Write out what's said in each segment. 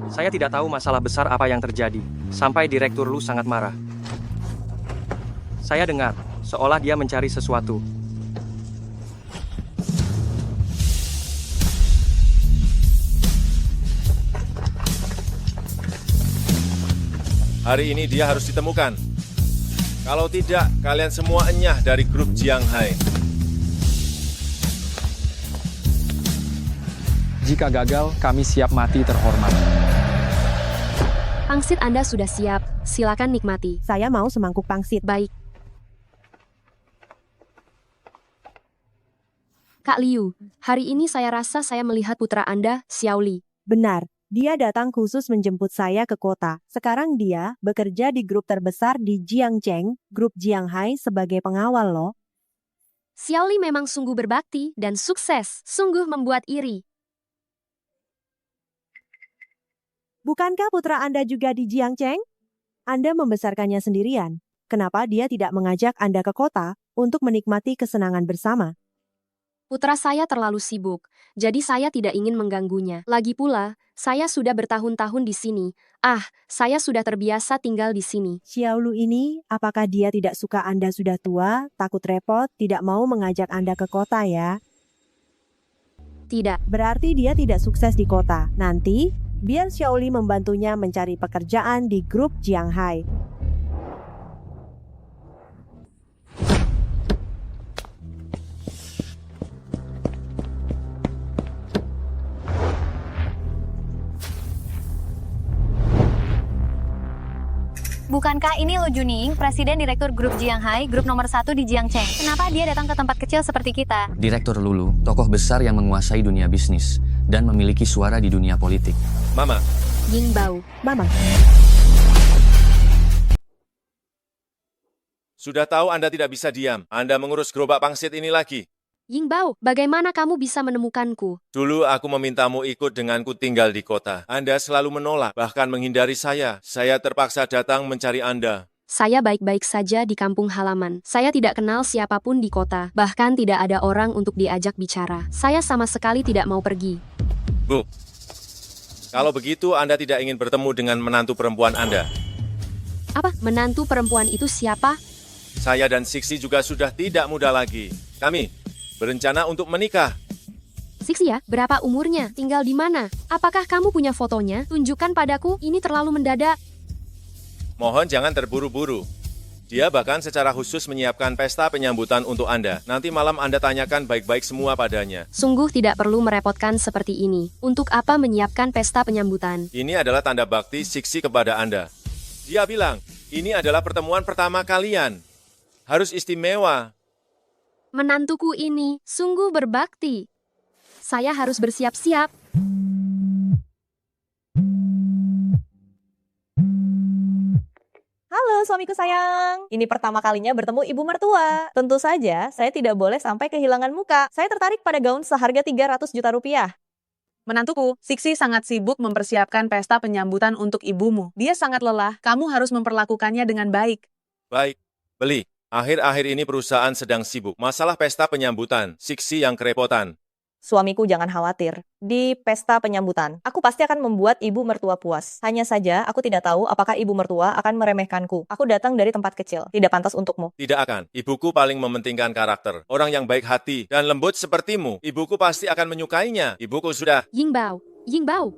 Saya tidak tahu masalah besar apa yang terjadi, sampai Direktur Lu sangat marah. Saya dengar, seolah dia mencari sesuatu. Hari ini dia harus ditemukan. Kalau tidak, kalian semua enyah dari grup Jiang Hai. Jika gagal, kami siap mati terhormat. Pangsit Anda sudah siap, silakan nikmati. Saya mau semangkuk pangsit. Baik. Kak Liu, hari ini saya rasa saya melihat putra Anda, Xiao Li. Benar, dia datang khusus menjemput saya ke kota. Sekarang dia bekerja di grup terbesar di Jiangcheng, grup Jiang Hai sebagai pengawal loh. Xiao Li memang sungguh berbakti dan sukses, sungguh membuat iri. Bukankah putra Anda juga di Jiangcheng? Anda membesarkannya sendirian. Kenapa dia tidak mengajak Anda ke kota untuk menikmati kesenangan bersama? Putra saya terlalu sibuk, jadi saya tidak ingin mengganggunya. Lagi pula, saya sudah bertahun-tahun di sini. Saya sudah terbiasa tinggal di sini. Xiaolu ini, apakah dia tidak suka Anda sudah tua, takut repot, tidak mau mengajak Anda ke kota ya? Tidak, Berarti dia tidak sukses di kota. Nanti, biar Xiaoli membantunya mencari pekerjaan di grup Jiang Hai. Bukankah ini Lu Juning, Presiden Direktur Grup Jiang Hai, grup nomor 1 di Jiangcheng? Kenapa dia datang ke tempat kecil seperti kita? Direktur Lulu, tokoh besar yang menguasai dunia bisnis dan memiliki suara di dunia politik. Mama, Ying Bao. Mama, sudah tahu Anda tidak bisa diam. Anda mengurus gerobak pangsit ini lagi. Ying Bao, bagaimana kamu bisa menemukanku? Dulu aku memintamu ikut denganku tinggal di kota. Anda selalu menolak, bahkan menghindari saya. Saya terpaksa datang mencari Anda. Saya baik-baik saja di kampung halaman. Saya tidak kenal siapapun di kota. Bahkan tidak ada orang untuk diajak bicara. Saya sama sekali tidak mau pergi. Bu, kalau begitu Anda tidak ingin bertemu dengan menantu perempuan Anda. Apa? Menantu perempuan itu siapa? Saya dan Siksi juga sudah tidak muda lagi. Kami berencana untuk menikah. Siksi ya, berapa umurnya? Tinggal di mana? Apakah kamu punya fotonya? Tunjukkan padaku, ini terlalu mendadak. Mohon jangan terburu-buru. Dia bahkan secara khusus menyiapkan pesta penyambutan untuk Anda. Nanti malam Anda tanyakan baik-baik semua padanya. Sungguh tidak perlu merepotkan seperti ini. Untuk apa menyiapkan pesta penyambutan? Ini adalah tanda bakti Siksi kepada Anda. Dia bilang, ini adalah pertemuan pertama kalian. Harus istimewa. Menantuku ini sungguh berbakti. Saya harus bersiap-siap. Halo suamiku sayang, ini pertama kalinya bertemu ibu mertua. Tentu saja, saya tidak boleh sampai kehilangan muka. Saya tertarik pada gaun seharga 300 juta rupiah. Menantuku, Siksi sangat sibuk mempersiapkan pesta penyambutan untuk ibumu. Dia sangat lelah, kamu harus memperlakukannya dengan baik. Baik, beli. Akhir-akhir ini perusahaan sedang sibuk. Masalah pesta penyambutan, Siksi yang kerepotan. Suamiku jangan khawatir. Di pesta penyambutan, aku pasti akan membuat ibu mertua puas. Hanya saja, aku tidak tahu apakah ibu mertua akan meremehkanku. Aku datang dari tempat kecil, tidak pantas untukmu. Tidak akan. Ibuku paling mementingkan karakter. Orang yang baik hati dan lembut sepertimu. Ibuku pasti akan menyukainya. Ibuku sudah... Ying Bao, Ying Bao.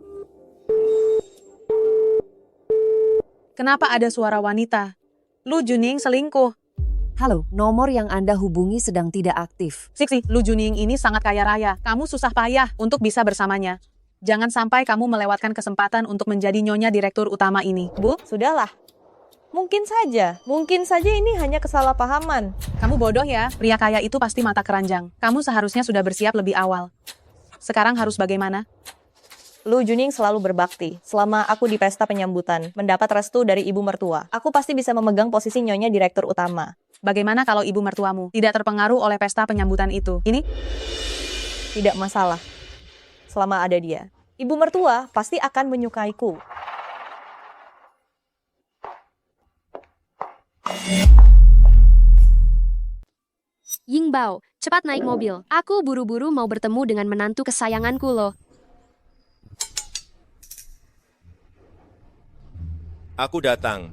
Kenapa ada suara wanita? Lu Juning selingkuh. Halo, nomor yang Anda hubungi sedang tidak aktif. Siksi, Lu Juning ini sangat kaya raya. Kamu susah payah untuk bisa bersamanya. Jangan sampai kamu melewatkan kesempatan untuk menjadi nyonya direktur utama ini. Bu, sudahlah. Mungkin saja ini hanya kesalahpahaman. Kamu bodoh ya, pria kaya itu pasti mata keranjang. Kamu seharusnya sudah bersiap lebih awal. Sekarang harus bagaimana? Lu Juning selalu berbakti. Selama aku di pesta penyambutan, mendapat restu dari ibu mertua, aku pasti bisa memegang posisi nyonya direktur utama. Bagaimana kalau ibu mertuamu tidak terpengaruh oleh pesta penyambutan itu? Ini? Tidak masalah. Selama ada dia. Ibu mertua pasti akan menyukaiku. Ying Bao, cepat naik mobil. Aku buru-buru mau bertemu dengan menantu kesayanganku loh. aku datang.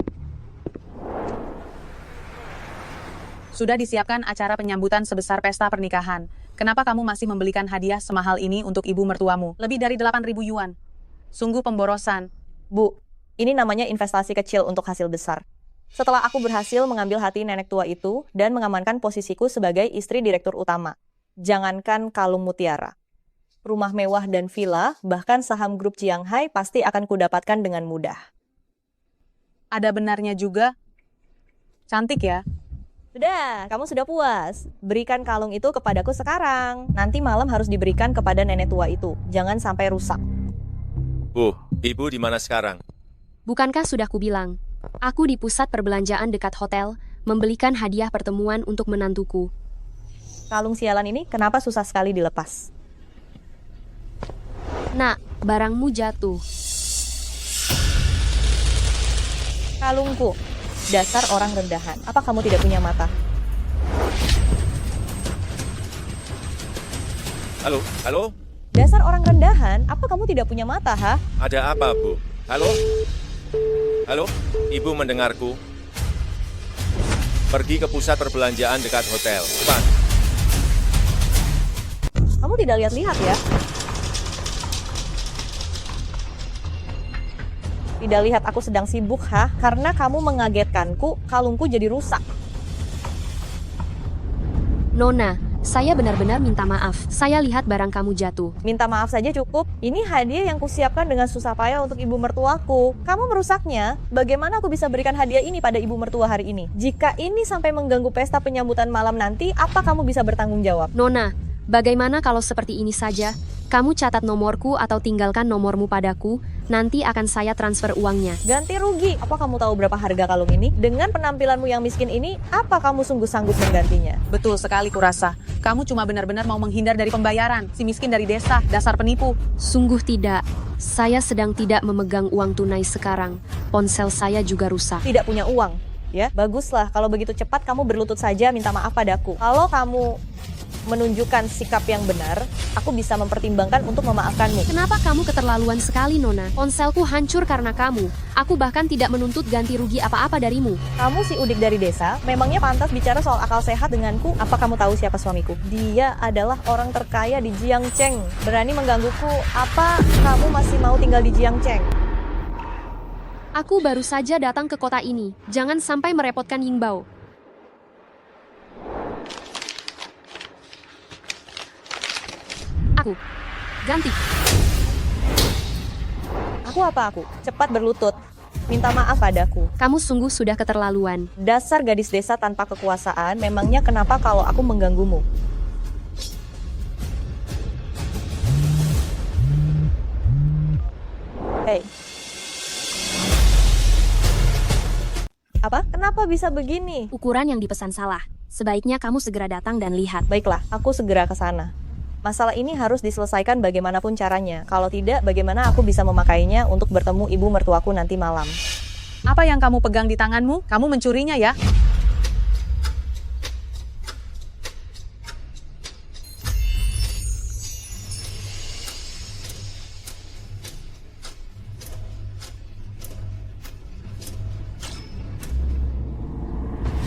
Sudah disiapkan acara penyambutan sebesar pesta pernikahan. Kenapa kamu masih membelikan hadiah semahal ini untuk ibu mertuamu? Lebih dari 8.000 yuan. Sungguh pemborosan. Bu, ini namanya investasi kecil untuk hasil besar. Setelah aku berhasil mengambil hati nenek tua itu dan mengamankan posisiku sebagai istri direktur utama. Jangankan kalung mutiara. Rumah mewah dan villa, bahkan saham grup Jiang Hai pasti akan kudapatkan dengan mudah. Ada benarnya juga. Cantik ya. Sudah, kamu sudah puas. Berikan kalung itu kepadaku sekarang. Nanti malam harus diberikan kepada nenek tua itu. Jangan sampai rusak. Bu, ibu di mana sekarang? Bukankah sudah kubilang? Aku di pusat perbelanjaan dekat hotel, membelikan hadiah pertemuan untuk menantuku. Kalung sialan ini kenapa susah sekali dilepas? Nak, barangmu jatuh. Kalungku. Dasar orang rendahan. Apa kamu tidak punya mata? Halo, halo? Dasar orang rendahan. Apa kamu tidak punya mata, ha? Ada apa, Bu? Halo? Halo? Ibu mendengarku? Pergi ke pusat perbelanjaan dekat hotel. Cepat. Kamu tidak lihat-lihat ya? Tidak lihat aku sedang sibuk, ha? Karena kamu mengagetkanku, kalungku jadi rusak. Nona, saya benar-benar minta maaf. Saya lihat barang kamu jatuh. Minta maaf saja cukup. Ini hadiah yang kusiapkan dengan susah payah untuk ibu mertuaku. Kamu merusaknya. Bagaimana aku bisa berikan hadiah ini pada ibu mertua hari ini? Jika ini sampai mengganggu pesta penyambutan malam nanti, apa kamu bisa bertanggung jawab? Nona, bagaimana kalau seperti ini saja? Kamu catat nomorku atau tinggalkan nomormu padaku, nanti akan saya transfer uangnya. Ganti rugi. Apa kamu tahu berapa harga kalung ini? Dengan penampilanmu yang miskin ini, apa kamu sungguh sanggup menggantinya? Betul sekali kurasa. Kamu cuma benar-benar mau menghindar dari pembayaran. Si miskin dari desa, dasar penipu. Sungguh tidak. Saya sedang tidak memegang uang tunai sekarang. Ponsel saya juga rusak. Tidak punya uang, ya? Baguslah, kalau begitu cepat kamu berlutut saja minta maaf padaku. Kalau kamu menunjukkan sikap yang benar, aku bisa mempertimbangkan untuk memaafkanmu. Kenapa kamu keterlaluan sekali, Nona? Ponselku hancur karena kamu. Aku bahkan tidak menuntut ganti rugi apa-apa darimu. Kamu si udik dari desa, memangnya pantas bicara soal akal sehat denganku? Apa kamu tahu siapa suamiku? Dia adalah orang terkaya di Jiangcheng. Berani menggangguku, apa kamu masih mau tinggal di Jiangcheng? Aku baru saja datang ke kota ini. Jangan sampai merepotkan Yingbao. Aku ganti. Aku apa aku? Cepat berlutut. Minta maaf padaku. Kamu sungguh sudah keterlaluan. Dasar gadis desa tanpa kekuasaan, memangnya kenapa kalau aku mengganggumu? Hei. Apa? Kenapa bisa begini? Ukuran yang dipesan salah. Sebaiknya kamu segera datang dan lihat. Baiklah, aku segera ke sana. Masalah ini harus diselesaikan bagaimanapun caranya. Kalau tidak, bagaimana aku bisa memakainya untuk bertemu ibu mertuaku nanti malam? Apa yang kamu pegang di tanganmu? Kamu mencurinya ya?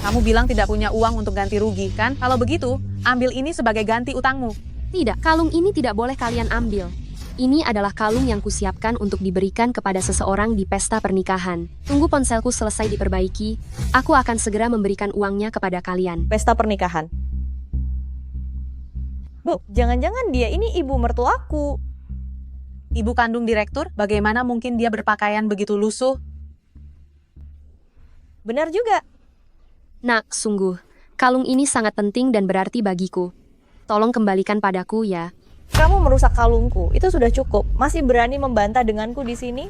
Kamu bilang tidak punya uang untuk ganti rugi, kan? Kalau begitu, ambil ini sebagai ganti utangmu. Tidak, kalung ini tidak boleh kalian ambil. Ini adalah kalung yang kusiapkan untuk diberikan kepada seseorang di pesta pernikahan. Tunggu ponselku selesai diperbaiki, aku akan segera memberikan uangnya kepada kalian. Pesta pernikahan. Bu, jangan-jangan dia ini ibu mertuaku. Ibu kandung direktur, bagaimana mungkin dia berpakaian begitu lusuh? Benar juga. Nak, sungguh, kalung ini sangat penting dan berarti bagiku. Tolong kembalikan padaku ya. Kamu merusak kalungku, itu sudah cukup. Masih berani membantah denganku di sini?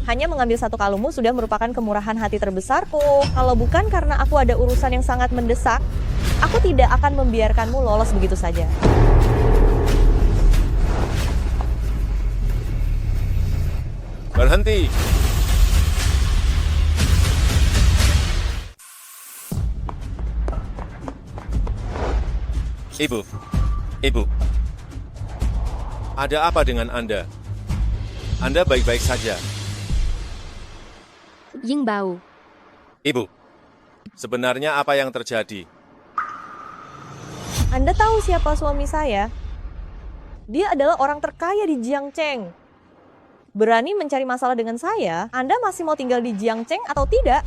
Hanya mengambil satu kalungmu sudah merupakan kemurahan hati terbesarku. Kalau bukan karena aku ada urusan yang sangat mendesak, aku tidak akan membiarkanmu lolos begitu saja. Berhenti. Ibu, ada apa dengan Anda? Anda baik-baik saja. Ying Bao. Ibu, sebenarnya apa yang terjadi? Anda tahu siapa suami saya? Dia adalah orang terkaya di Jiangcheng. Berani mencari masalah dengan saya? Anda masih mau tinggal di Jiangcheng atau tidak?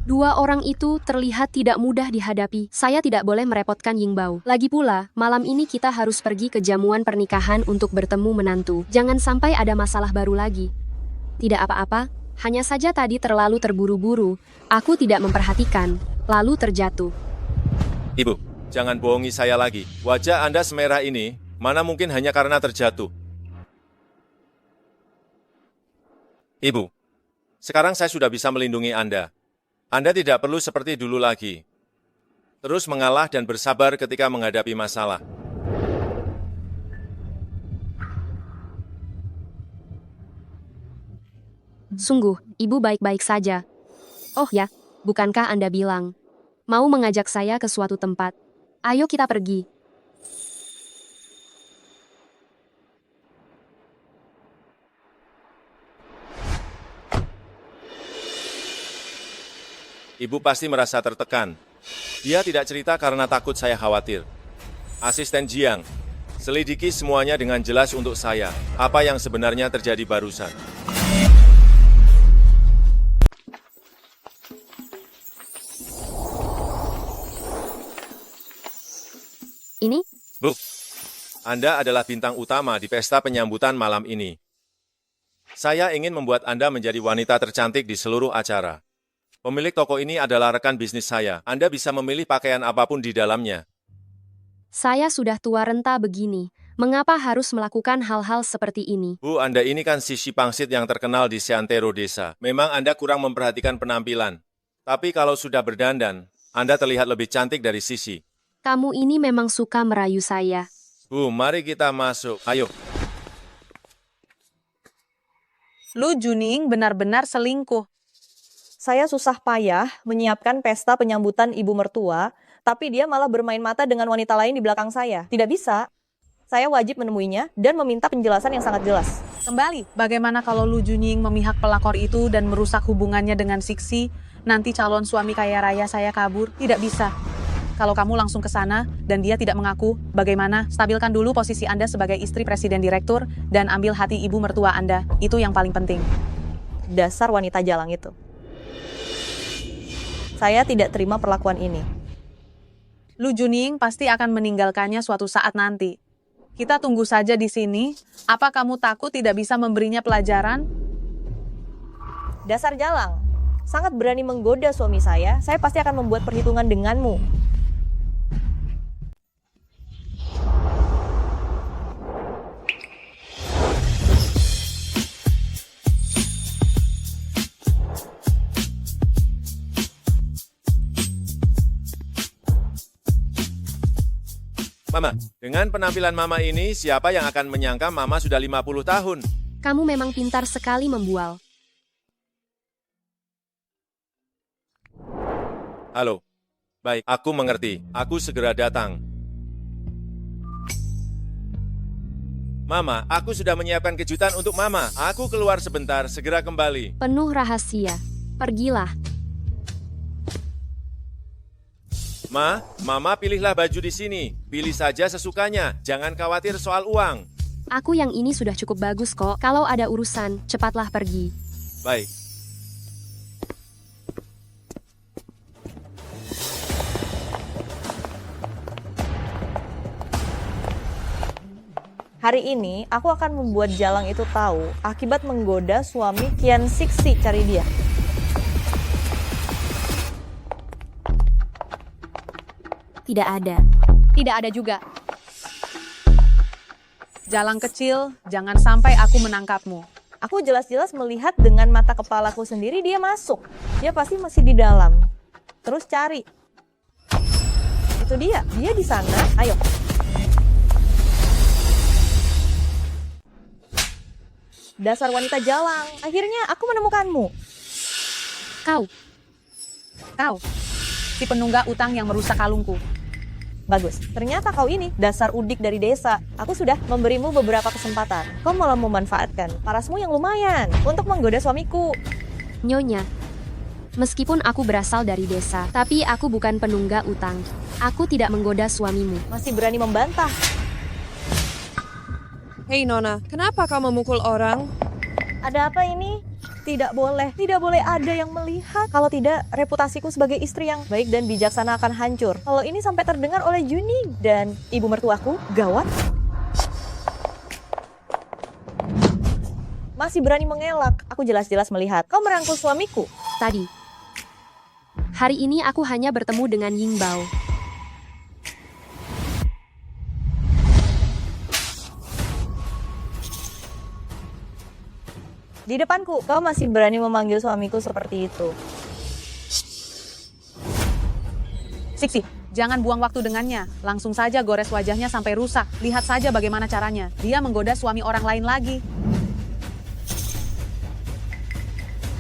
Dua orang itu terlihat tidak mudah dihadapi. Saya tidak boleh merepotkan Ying Bao. Lagi pula, malam ini kita harus pergi ke jamuan pernikahan untuk bertemu menantu. Jangan sampai ada masalah baru lagi. Tidak apa-apa, hanya saja tadi terlalu terburu-buru. Aku tidak memperhatikan, lalu terjatuh. Ibu, jangan bohongi saya lagi. Wajah Anda semerah ini, mana mungkin hanya karena terjatuh. Ibu, sekarang saya sudah bisa melindungi Anda. Anda tidak perlu seperti dulu lagi. Terus mengalah dan bersabar ketika menghadapi masalah. Sungguh, ibu baik-baik saja. Oh ya, bukankah Anda bilang mau mengajak saya ke suatu tempat? Ayo kita pergi. Ibu pasti merasa tertekan. Dia tidak cerita karena takut saya khawatir. Asisten Jiang, selidiki semuanya dengan jelas untuk saya. Apa yang sebenarnya terjadi barusan. Ini? Bu, Anda adalah bintang utama di pesta penyambutan malam ini. Saya ingin membuat Anda menjadi wanita tercantik di seluruh acara. Pemilik toko ini adalah rekan bisnis saya. Anda bisa memilih pakaian apapun di dalamnya. Saya sudah tua renta begini. Mengapa harus melakukan hal-hal seperti ini? Bu, Anda ini kan sisi pangsit yang terkenal di seantero desa. Memang Anda kurang memperhatikan penampilan. Tapi kalau sudah berdandan, Anda terlihat lebih cantik dari Sisi. Kamu ini memang suka merayu saya. Bu, mari kita masuk. Ayo. Lu Juning benar-benar selingkuh. Saya susah payah menyiapkan pesta penyambutan ibu mertua, tapi dia malah bermain mata dengan wanita lain di belakang saya. Tidak bisa. Saya wajib menemuinya dan meminta penjelasan yang sangat jelas. Kembali, bagaimana kalau Lu Juning memihak pelakor itu dan merusak hubungannya dengan Siksi? Nanti calon suami kaya raya saya kabur? Tidak bisa. Kalau kamu langsung ke sana dan dia tidak mengaku, bagaimana? Stabilkan dulu posisi Anda sebagai istri presiden direktur dan ambil hati ibu mertua Anda. Itu yang paling penting. Dasar wanita jalang itu. Saya tidak terima perlakuan ini. Lu Juning pasti akan meninggalkannya suatu saat nanti. Kita tunggu saja di sini. Apa kamu takut tidak bisa memberinya pelajaran? Dasar jalang. Sangat berani menggoda suami saya pasti akan membuat perhitungan denganmu. Mama, dengan penampilan Mama ini, siapa yang akan menyangka Mama sudah 50 tahun? Kamu memang pintar sekali membual. Halo. Baik, aku mengerti. Aku segera datang. Mama, aku sudah menyiapkan kejutan untuk Mama. Aku keluar sebentar, segera kembali. Penuh rahasia. Pergilah. Ma, Mama pilihlah baju di sini. Pilih saja sesukanya. Jangan khawatir soal uang. Aku yang ini sudah cukup bagus kok. Kalau ada urusan, cepatlah pergi. Baik. Hari ini, aku akan membuat jalang itu tahu akibat menggoda suami Qian Siksi cari dia. Tidak ada. Tidak ada juga. Jalang kecil, jangan sampai aku menangkapmu. Aku jelas-jelas melihat dengan mata kepalaku sendiri dia masuk. Dia pasti masih di dalam. Terus cari. Itu dia di sana. Ayo. Dasar wanita jalang, akhirnya aku menemukanmu. Kau. Kau, si penunggak utang yang merusak kalungku. Bagus, ternyata kau ini dasar udik dari desa. Aku sudah memberimu beberapa kesempatan. Kau malah memanfaatkan parasmu yang lumayan untuk menggoda suamiku. Nyonya, meskipun aku berasal dari desa, tapi aku bukan penunggak utang. Aku tidak menggoda suamimu. Masih berani membantah. Hei Nona, kenapa kau memukul orang? Ada apa ini? Tidak boleh ada yang melihat. Kalau tidak, reputasiku sebagai istri yang baik dan bijaksana akan hancur. Kalau ini sampai terdengar oleh Juning dan ibu mertuaku, gawat. Masih berani mengelak. Aku jelas-jelas melihat kau merangkul suamiku. Tadi, hari ini aku hanya bertemu dengan Yingbao. Di depanku, kau masih berani memanggil suamiku seperti itu. Siksi, jangan buang waktu dengannya. Langsung saja gores wajahnya sampai rusak. Lihat saja bagaimana caranya. Dia menggoda suami orang lain lagi.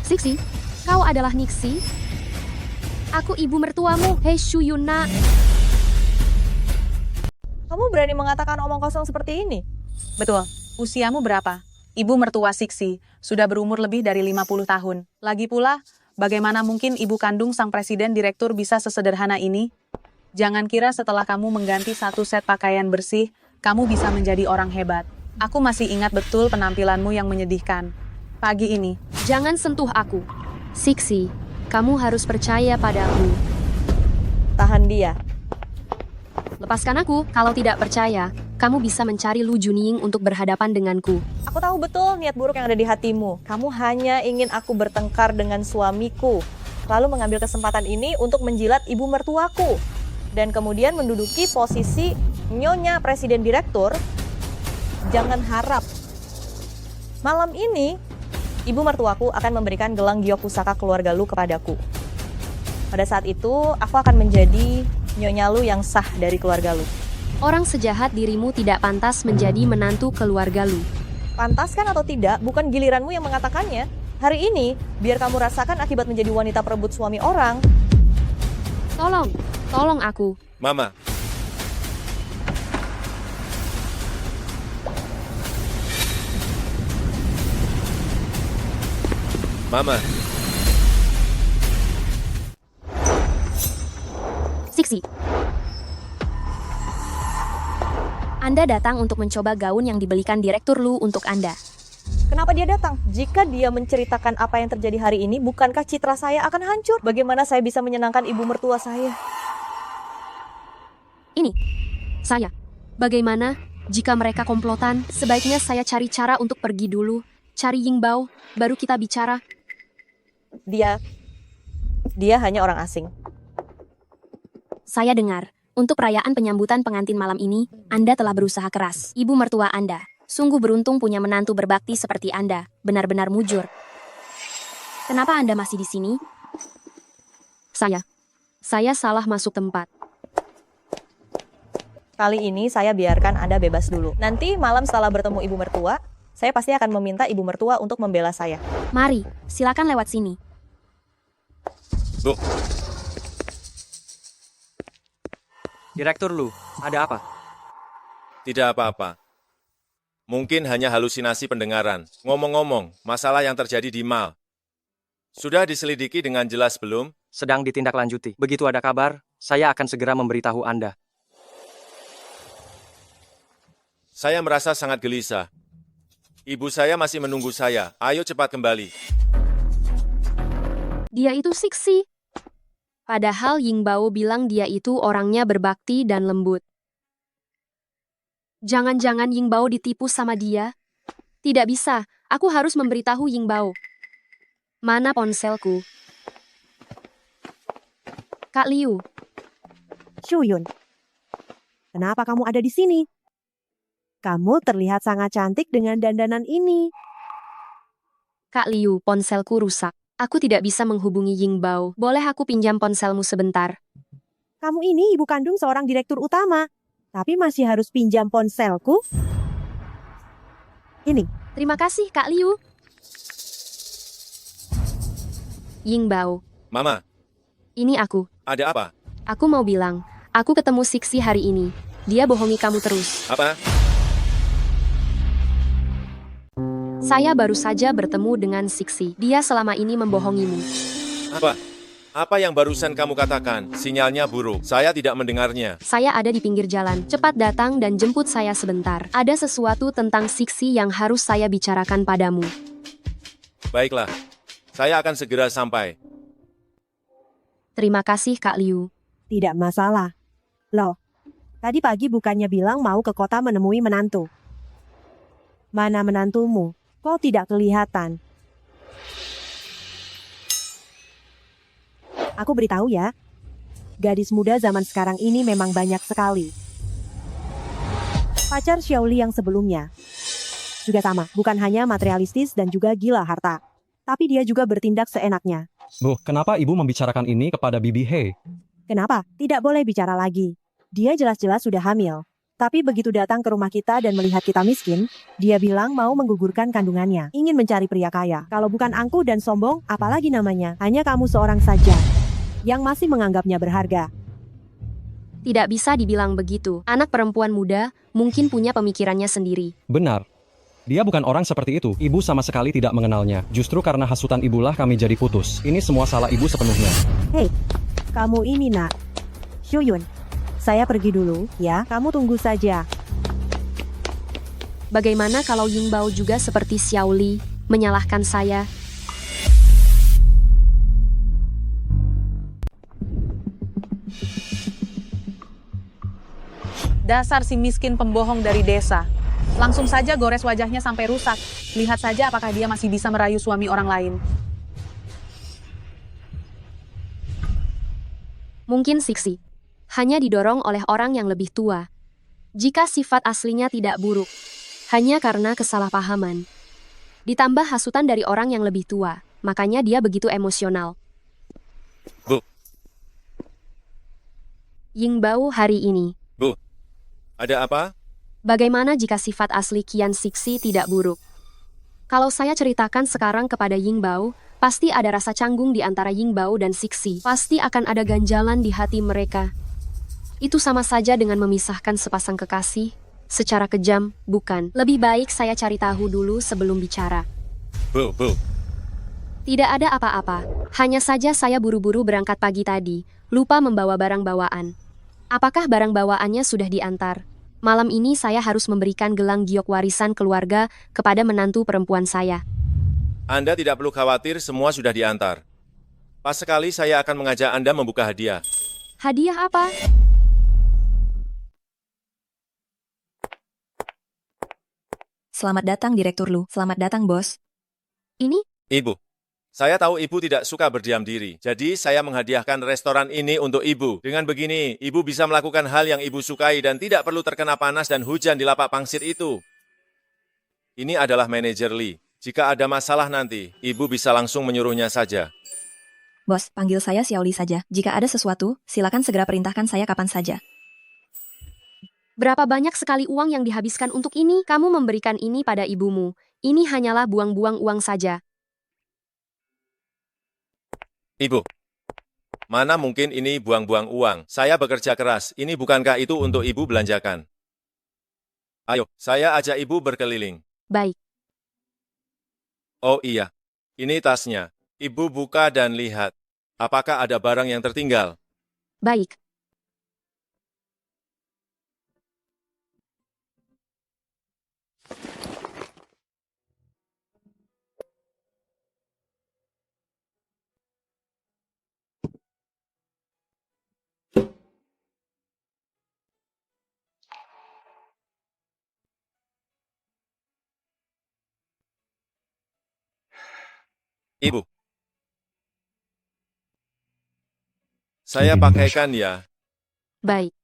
Siksi, kau adalah Nixi? Aku ibu mertuamu, Hei Shuyuna. Kamu berani mengatakan omong kosong seperti ini? Betul. Usiamu berapa? Ibu mertua Siksi sudah berumur lebih dari 50 tahun. Lagi pula, bagaimana mungkin ibu kandung sang presiden direktur bisa sesederhana ini? Jangan kira setelah kamu mengganti satu set pakaian bersih, kamu bisa menjadi orang hebat. Aku masih ingat betul penampilanmu yang menyedihkan. Pagi ini, Jangan sentuh aku. Siksi, kamu harus percaya padaku. Tahan dia. Lepaskan aku, kalau tidak percaya, kamu bisa mencari Lu Junying untuk berhadapan denganku. Aku tahu betul niat buruk yang ada di hatimu. Kamu hanya ingin aku bertengkar dengan suamiku, lalu mengambil kesempatan ini untuk menjilat ibu mertuaku, dan kemudian menduduki posisi nyonya presiden direktur. Jangan harap malam ini ibu mertuaku akan memberikan gelang giok pusaka keluarga Lu kepadaku. Pada saat itu, aku akan menjadi nyonya Lu yang sah dari keluarga Lu. Orang sejahat dirimu tidak pantas menjadi menantu keluarga Lu. Pantas kan atau tidak, bukan giliranmu yang mengatakannya. Hari ini, biar kamu rasakan akibat menjadi wanita perebut suami orang. Tolong aku. Mama, Mama, Siksi. Anda datang untuk mencoba gaun yang dibelikan Direktur Lu untuk Anda. Kenapa dia datang? Jika dia menceritakan apa yang terjadi hari ini, bukankah citra saya akan hancur? Bagaimana saya bisa menyenangkan ibu mertua saya? Ini, saya. Bagaimana jika mereka komplotan? Sebaiknya saya cari cara untuk pergi dulu. Cari Yingbao, baru kita bicara. Dia hanya orang asing. Saya dengar, untuk perayaan penyambutan pengantin malam ini, Anda telah berusaha keras. Ibu mertua Anda, sungguh beruntung punya menantu berbakti seperti Anda, benar-benar mujur. Kenapa Anda masih di sini? Saya salah masuk tempat. Kali ini saya biarkan Anda bebas dulu. Nanti malam setelah bertemu ibu mertua, saya pasti akan meminta ibu mertua untuk membela saya. Mari, silakan lewat sini. Bu, Direktur Lu, ada apa? tidak apa-apa. Mungkin hanya halusinasi pendengaran. Ngomong-ngomong, masalah yang terjadi di mall. Sudah diselidiki dengan jelas belum? Sedang ditindaklanjuti. Begitu ada kabar, saya akan segera memberitahu Anda. Saya merasa sangat gelisah. Ibu saya masih menunggu saya. Ayo cepat kembali. Dia itu Siksi. Padahal Yingbao bilang dia itu orangnya berbakti dan lembut. Jangan-jangan Yingbao ditipu sama dia? Tidak bisa, aku harus memberitahu Yingbao. Mana ponselku? Kak Liu, Shuyun, kenapa kamu ada di sini? Kamu terlihat sangat cantik dengan dandanan ini. Kak Liu, ponselku rusak. Aku tidak bisa menghubungi Yingbao. Boleh aku pinjam ponselmu sebentar? Kamu ini ibu kandung seorang direktur utama, tapi masih harus pinjam ponselku? Ini. Terima kasih, Kak Liu. Yingbao, Mama, ini aku. ada apa? Aku mau bilang, Aku ketemu Siksi hari ini. Dia bohongi kamu terus. Apa? Saya baru saja bertemu dengan Siksi. Dia selama ini membohongimu. Apa? Apa yang barusan kamu katakan? Sinyalnya buruk. Saya tidak mendengarnya. Saya ada di pinggir jalan. Cepat datang dan jemput saya sebentar. Ada sesuatu tentang Siksi yang harus saya bicarakan padamu. Baiklah. Saya akan segera sampai. Terima kasih, Kak Liu. Tidak masalah. Loh, tadi pagi bukannya bilang mau ke kota menemui menantu? Mana menantumu? Kok tidak kelihatan? Aku beritahu ya, gadis muda zaman sekarang ini memang banyak sekali. Pacar Xiaoli yang sebelumnya juga sama, bukan hanya materialistis dan juga gila harta, tapi dia juga bertindak seenaknya. Bu, kenapa ibu membicarakan ini kepada Bibi He? Kenapa? Tidak boleh bicara lagi. Dia jelas-jelas sudah hamil. Tapi begitu datang ke rumah kita dan melihat kita miskin, dia bilang mau menggugurkan kandungannya. Ingin mencari pria kaya. Kalau bukan angkuh dan sombong, apalagi namanya? Hanya kamu seorang saja yang masih menganggapnya berharga. Tidak bisa dibilang begitu. Anak perempuan muda mungkin punya pemikirannya sendiri. Benar. Dia bukan orang seperti itu. Ibu sama sekali tidak mengenalnya. Justru karena hasutan ibulah kami jadi putus. Ini semua salah ibu sepenuhnya. Hei, kamu ini nak. Shuyun, saya pergi dulu ya. Kamu tunggu saja. Bagaimana kalau Yingbao juga seperti Xiaoli, menyalahkan saya? Dasar si miskin pembohong dari desa. Langsung saja gores wajahnya sampai rusak. Lihat saja apakah dia masih bisa merayu suami orang lain. Mungkin Siksi hanya didorong oleh orang yang lebih tua. Jika sifat aslinya tidak buruk, hanya karena kesalahpahaman. Ditambah hasutan dari orang yang lebih tua, makanya dia begitu emosional. Bu. Yingbao hari ini. Bu. Ada apa? Bagaimana jika sifat asli Qian Siksi tidak buruk? Kalau saya ceritakan sekarang kepada Yingbao, pasti ada rasa canggung di antara Yingbao dan Siksi. Pasti akan ada ganjalan di hati mereka. Itu sama saja dengan memisahkan sepasang kekasih. Secara kejam, bukan. Lebih baik saya cari tahu dulu sebelum bicara. Bu. Tidak ada apa-apa. Hanya saja saya buru-buru berangkat pagi tadi, lupa membawa barang bawaan. Apakah barang bawaannya sudah diantar? Malam ini saya harus memberikan gelang giok warisan keluarga kepada menantu perempuan saya. Anda tidak perlu khawatir, semua sudah diantar. Pas sekali saya akan mengajak Anda membuka hadiah. Hadiah apa? Selamat datang, Direktur Lu. Selamat datang, Bos. Ini? Ibu. Saya tahu Ibu tidak suka berdiam diri, jadi saya menghadiahkan restoran ini untuk Ibu. Dengan begini, Ibu bisa melakukan hal yang Ibu sukai dan tidak perlu terkena panas dan hujan di lapak pangsit itu. Ini adalah manajer Lee. Jika ada masalah nanti, Ibu bisa langsung menyuruhnya saja. Bos, panggil saya Xiaoli saja. Jika ada sesuatu, silakan segera perintahkan saya kapan saja. Berapa banyak sekali uang yang dihabiskan untuk ini? Kamu memberikan ini pada ibumu. Ini hanyalah buang-buang uang saja. Ibu, mana mungkin ini buang-buang uang? Saya bekerja keras, ini bukankah itu untuk Ibu belanjakan? Ayo, saya ajak Ibu berkeliling. Baik. Oh iya, ini tasnya. Ibu buka dan lihat. Apakah ada barang yang tertinggal? Baik. Ibu. Saya pakaikan ya. Baik.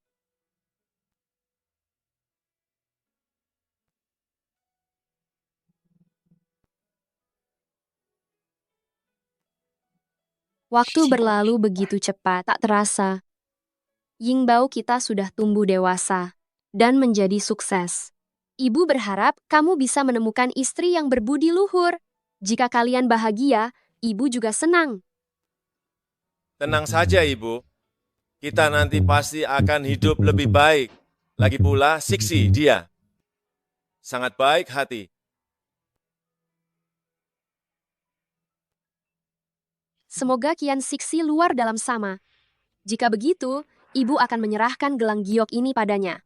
Waktu berlalu begitu cepat, tak terasa. Yingbao kita sudah tumbuh dewasa dan menjadi sukses. Ibu berharap kamu bisa menemukan istri yang berbudi luhur. Jika kalian bahagia, ibu juga senang. Tenang saja, Ibu. Kita nanti pasti akan hidup lebih baik. Lagi pula, Siksi dia. Sangat baik hati. Semoga Kian Siksi luar dalam sama. Jika begitu, ibu akan menyerahkan gelang giok ini padanya.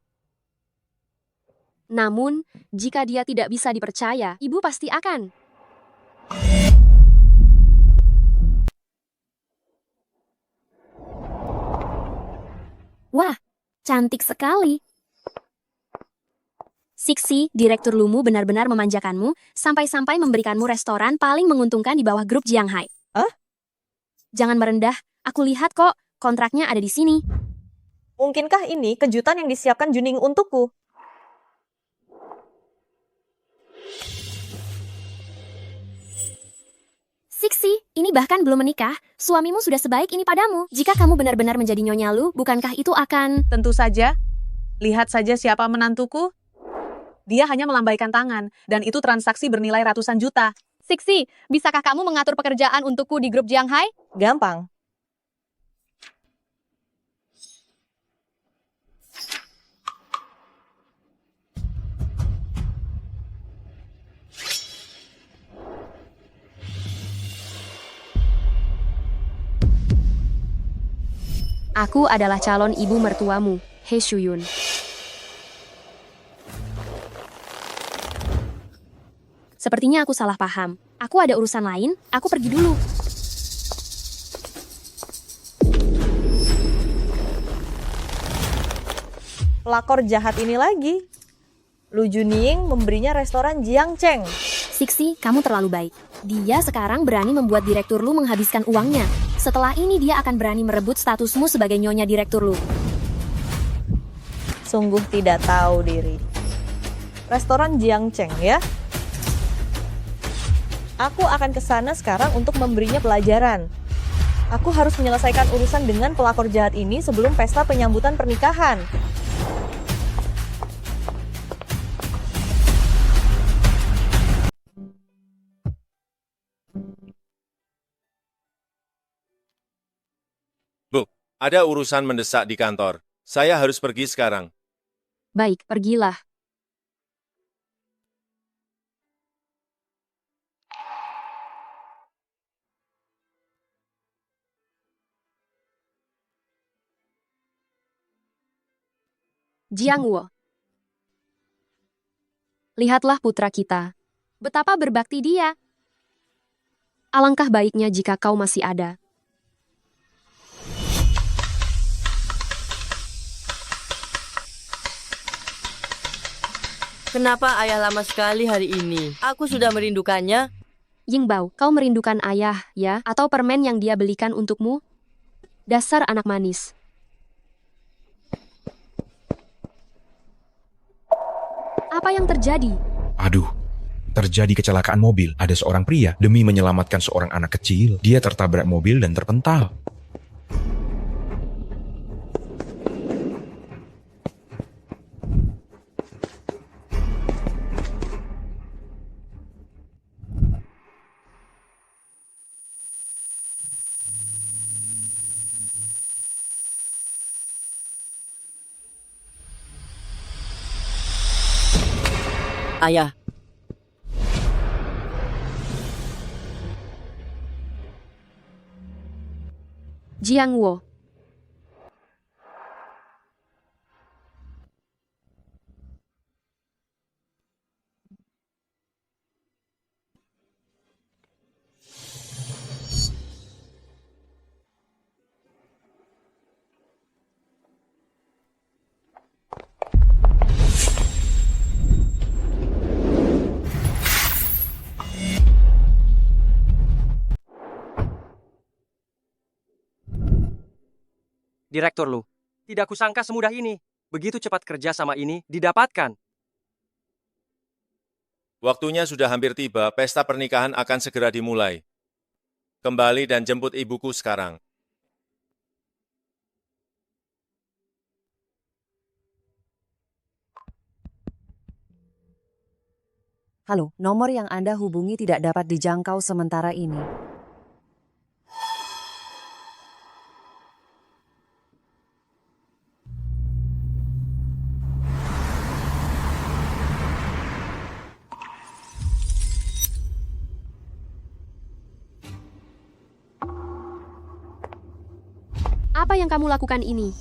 Namun, jika dia tidak bisa dipercaya, ibu pasti akan. Wah, cantik sekali. Siksi, Direktur Lumu benar-benar memanjakanmu, sampai-sampai memberikanmu restoran paling menguntungkan di bawah grup Jiang Hai. Jangan merendah, aku lihat kok, kontraknya ada di sini. Mungkinkah ini kejutan yang disiapkan Juning untukku? Siksi, ini bahkan belum menikah, suamimu sudah sebaik ini padamu. Jika kamu benar-benar menjadi Nyonya Lu, bukankah itu akan... Tentu saja. Lihat saja siapa menantuku. Dia hanya melambaikan tangan, dan itu transaksi bernilai ratusan juta. Siksi, bisakah kamu mengatur pekerjaan untukku di grup Jiang Hai? Gampang. Aku adalah calon ibu mertuamu, He Shuyun. Sepertinya aku salah paham. Aku ada urusan lain, aku pergi dulu. Pelakor jahat ini lagi. Lu Juning memberinya restoran Jiang Cheng. Siksi, kamu terlalu baik. Dia sekarang berani membuat Direktur Lu menghabiskan uangnya. Setelah ini dia akan berani merebut statusmu sebagai Nyonya Direktur Lu. Sungguh tidak tahu diri. Restoran Jiang Cheng ya? Aku akan ke sana sekarang untuk memberinya pelajaran. Aku harus menyelesaikan urusan dengan pelakor jahat ini sebelum pesta penyambutan pernikahan. Bu, ada urusan mendesak di kantor. Saya harus pergi sekarang. Baik, pergilah. Jiang Wo. Lihatlah putra kita. Betapa berbakti dia. Alangkah baiknya jika kau masih ada. Kenapa ayah lama sekali hari ini? Aku sudah merindukannya. Yingbao, kau merindukan ayah, ya? Atau permen yang dia belikan untukmu? Dasar anak manis. Apa yang terjadi? Aduh, terjadi kecelakaan mobil. Ada seorang pria demi menyelamatkan seorang anak kecil. Dia tertabrak mobil dan terpental. Ayah, Jiang Wo. Direktur Lu, tidak kusangka semudah ini. Begitu cepat kerja sama ini didapatkan. Waktunya sudah hampir tiba, pesta pernikahan akan segera dimulai. Kembali dan jemput ibuku sekarang. Halo, nomor yang Anda hubungi tidak dapat dijangkau sementara ini. Apa yang kamu lakukan ini?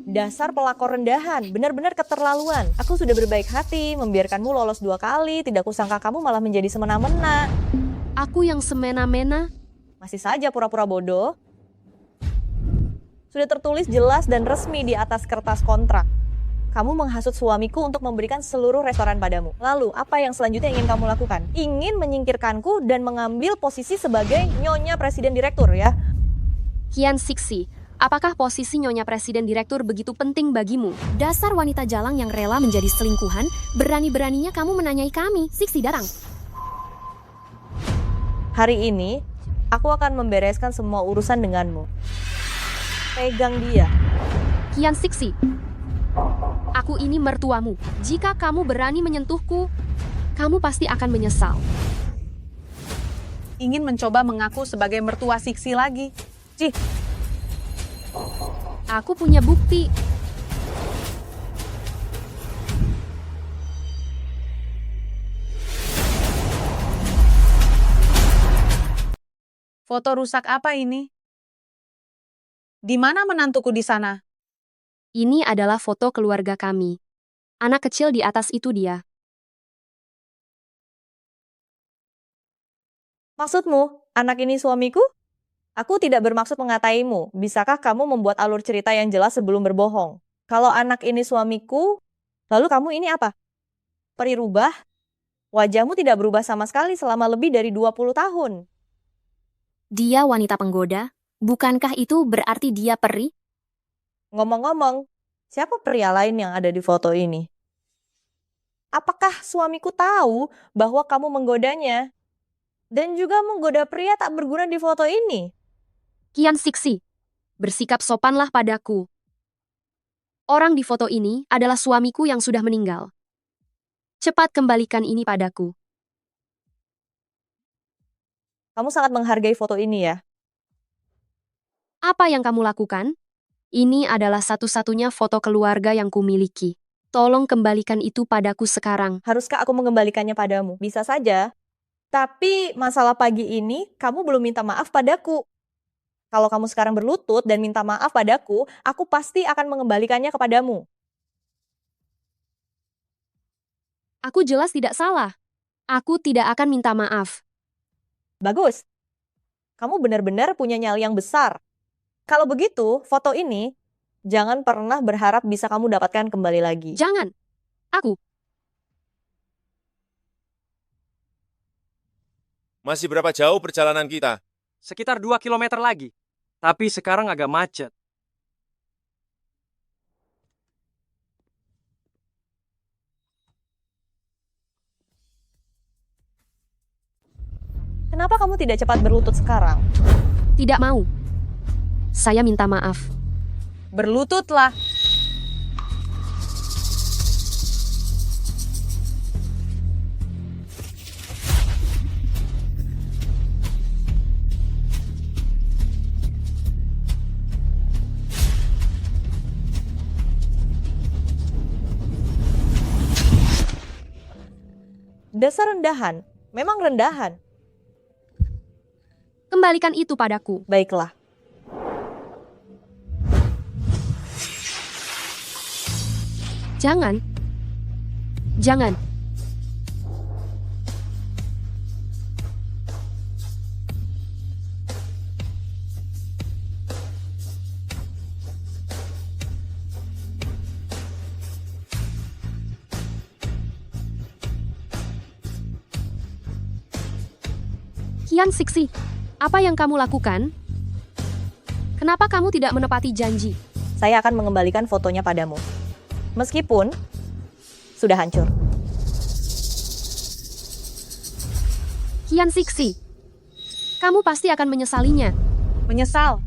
Dasar pelakor rendahan, benar-benar keterlaluan. Aku sudah berbaik hati, membiarkanmu lolos 2 kali, tidak kusangka kamu malah menjadi semena-mena. Aku yang semena-mena? Masih saja pura-pura bodoh. Sudah tertulis jelas dan resmi di atas kertas kontrak. Kamu menghasut suamiku untuk memberikan seluruh restoran padamu. Lalu, apa yang selanjutnya ingin kamu lakukan? Ingin menyingkirkanku dan mengambil posisi sebagai nyonya presiden direktur, ya? Kian Siksi, apakah posisi nyonya presiden direktur begitu penting bagimu? Dasar wanita jalang yang rela menjadi selingkuhan, berani-beraninya kamu menanyai kami, Siksi Darang. Hari ini, aku akan membereskan semua urusan denganmu. Pegang dia. Kian Siksi, aku ini mertuamu. Jika kamu berani menyentuhku, kamu pasti akan menyesal. Ingin mencoba mengaku sebagai mertua Siksi lagi. Cih, aku punya bukti. foto rusak apa ini? Di mana menantuku di sana? Ini adalah foto keluarga kami. Anak kecil di atas itu dia. Maksudmu, anak ini suamiku? Aku tidak bermaksud mengataimu. Bisakah kamu membuat alur cerita yang jelas sebelum berbohong? Kalau anak ini suamiku, lalu kamu ini apa? Peri rubah? Wajahmu tidak berubah sama sekali selama lebih dari 20 tahun. Dia wanita penggoda, bukankah itu berarti dia peri? Ngomong-ngomong, siapa pria lain yang ada di foto ini? Apakah suamiku tahu bahwa kamu menggodanya? Dan juga menggoda pria tak berguna di foto ini? Kian Siksi, bersikap sopanlah padaku. Orang di foto ini adalah suamiku yang sudah meninggal. Cepat kembalikan ini padaku. Kamu sangat menghargai foto ini ya? Apa yang kamu lakukan? Ini adalah satu-satunya foto keluarga yang kumiliki. Tolong kembalikan itu padaku sekarang. Haruskah aku mengembalikannya padamu? Bisa saja. Tapi masalah pagi ini, kamu belum minta maaf padaku. Kalau kamu sekarang berlutut dan minta maaf padaku, aku pasti akan mengembalikannya kepadamu. Aku jelas tidak salah. Aku tidak akan minta maaf. Bagus. Kamu benar-benar punya nyali yang besar. Kalau begitu, foto ini jangan pernah berharap bisa kamu dapatkan kembali lagi. Jangan. Aku. Masih berapa jauh perjalanan kita? Sekitar 2 kilometer lagi. Tapi sekarang agak macet. Kenapa kamu tidak cepat berlutut sekarang? Tidak mau. Saya minta maaf. Berlututlah. Dasar rendahan. Memang rendahan. Kembalikan itu padaku. Baiklah. Jangan. Jangan. Kian Siksi, apa yang kamu lakukan? Kenapa kamu tidak menepati janji? Saya akan mengembalikan fotonya padamu. Meskipun sudah hancur. Kian Siksi, kamu pasti akan menyesalinya. Menyesal.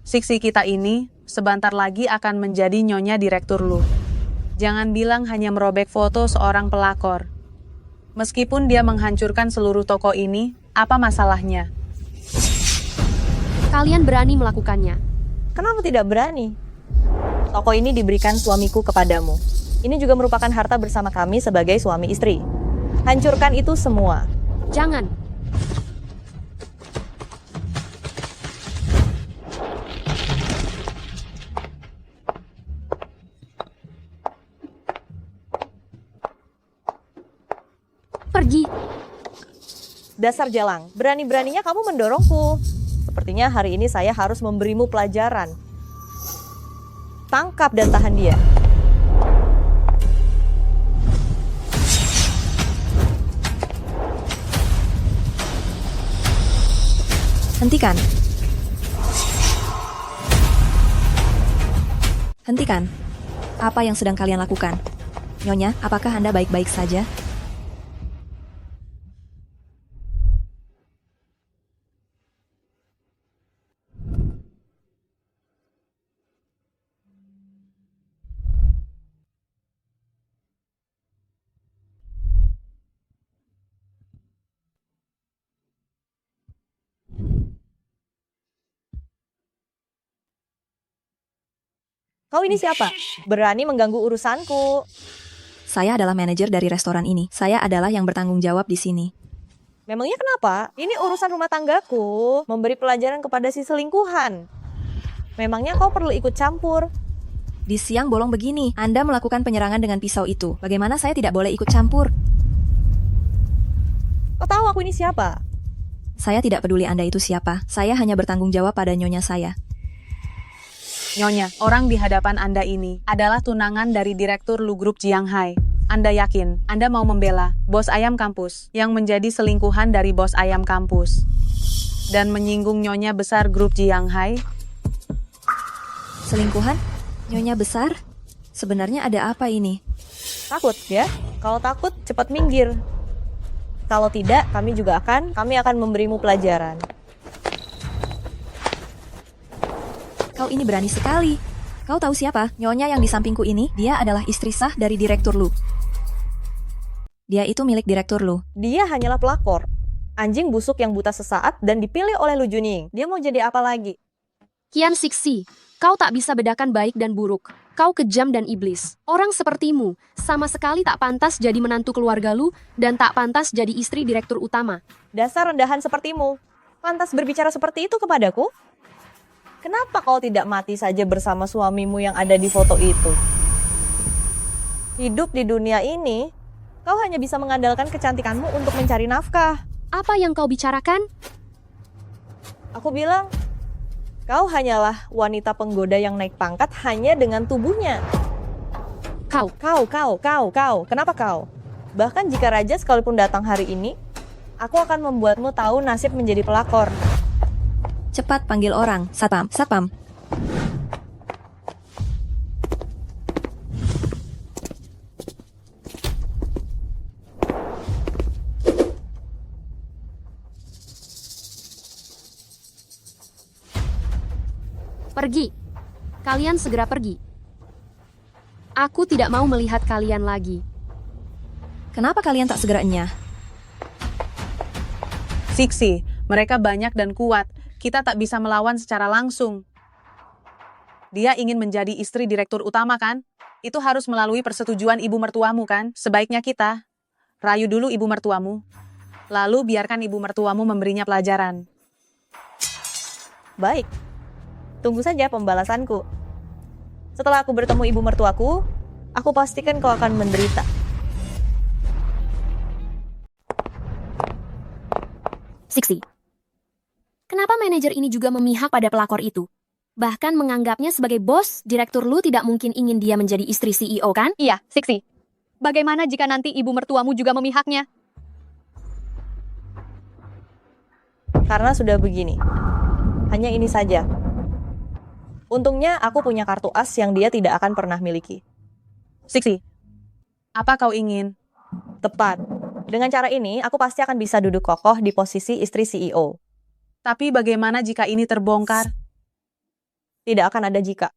Siksi kita ini sebentar lagi akan menjadi nyonya direktur lu. Jangan bilang hanya merobek foto seorang pelakor. Meskipun dia menghancurkan seluruh toko ini, apa masalahnya? Kalian berani melakukannya. Kenapa tidak berani? Toko ini diberikan suamiku kepadamu. Ini juga merupakan harta bersama kami sebagai suami istri. Hancurkan itu semua. Jangan. Pergi. Dasar jalang, berani-beraninya kamu mendorongku. Sepertinya hari ini saya harus memberimu pelajaran. Tangkap dan tahan dia. Hentikan. Hentikan. Apa yang sedang kalian lakukan? Nyonya, apakah Anda baik-baik saja? Kau ini siapa? Berani mengganggu urusanku. Saya adalah manajer dari restoran ini. Saya adalah yang bertanggung jawab di sini. Memangnya kenapa? Ini urusan rumah tanggaku. Memberi pelajaran kepada si selingkuhan. Memangnya kau perlu ikut campur? Di siang bolong begini, Anda melakukan penyerangan dengan pisau itu. Bagaimana saya tidak boleh ikut campur? Kau tahu aku ini siapa? Saya tidak peduli Anda itu siapa. Saya hanya bertanggung jawab pada nyonya saya. Nyonya, orang di hadapan Anda ini adalah tunangan dari Direktur Lu Grup Jiang Hai. Anda yakin Anda mau membela bos ayam kampus yang menjadi selingkuhan dari bos ayam kampus dan menyinggung nyonya besar Grup Jiang Hai? Selingkuhan? Nyonya besar? Sebenarnya ada apa ini? Takut ya? Kalau takut cepat minggir. Kalau tidak, kami akan memberimu pelajaran. Kau ini berani sekali. Kau tahu siapa? Nyonya yang di sampingku ini, dia adalah istri sah dari Direktur Lu. Dia itu milik Direktur Lu. Dia hanyalah pelakor. Anjing busuk yang buta sesaat dan dipilih oleh Lu Junying. Dia mau jadi apa lagi? Kian Siksi, kau tak bisa bedakan baik dan buruk. Kau kejam dan iblis. Orang sepertimu sama sekali tak pantas jadi menantu keluarga Lu dan tak pantas jadi istri direktur utama. Dasar rendahan sepertimu. Pantas berbicara seperti itu kepadaku? Kenapa kau tidak mati saja bersama suamimu yang ada di foto itu? Hidup di dunia ini, kau hanya bisa mengandalkan kecantikanmu untuk mencari nafkah. Apa yang kau bicarakan? Aku bilang, kau hanyalah wanita penggoda yang naik pangkat hanya dengan tubuhnya. Kau. Kenapa kau? Bahkan jika raja sekalipun datang hari ini, aku akan membuatmu tahu nasib menjadi pelakor. Cepat panggil orang. Satpam, satpam. Pergi. Kalian segera pergi. Aku tidak mau melihat kalian lagi. Kenapa kalian tak segera enyah? Siksi, mereka banyak dan kuat. Kita tak bisa melawan secara langsung. Dia ingin menjadi istri direktur utama kan? Itu harus melalui persetujuan ibu mertuamu kan? Sebaiknya kita rayu dulu ibu mertuamu. Lalu biarkan ibu mertuamu memberinya pelajaran. Baik. Tunggu saja pembalasanku. Setelah aku bertemu ibu mertuaku, aku pastikan kau akan menderita. Siksi. Kenapa manajer ini juga memihak pada pelakor itu? Bahkan menganggapnya sebagai bos, Direktur Lu tidak mungkin ingin dia menjadi istri CEO kan? Iya, Siksi. Bagaimana jika nanti ibu mertuamu juga memihaknya? Karena sudah begini. Hanya ini saja. Untungnya aku punya kartu as yang dia tidak akan pernah miliki. Siksi, apa kau ingin? Tepat. Dengan cara ini, aku pasti akan bisa duduk kokoh di posisi istri CEO. Tapi bagaimana jika ini terbongkar? Tidak akan ada jika.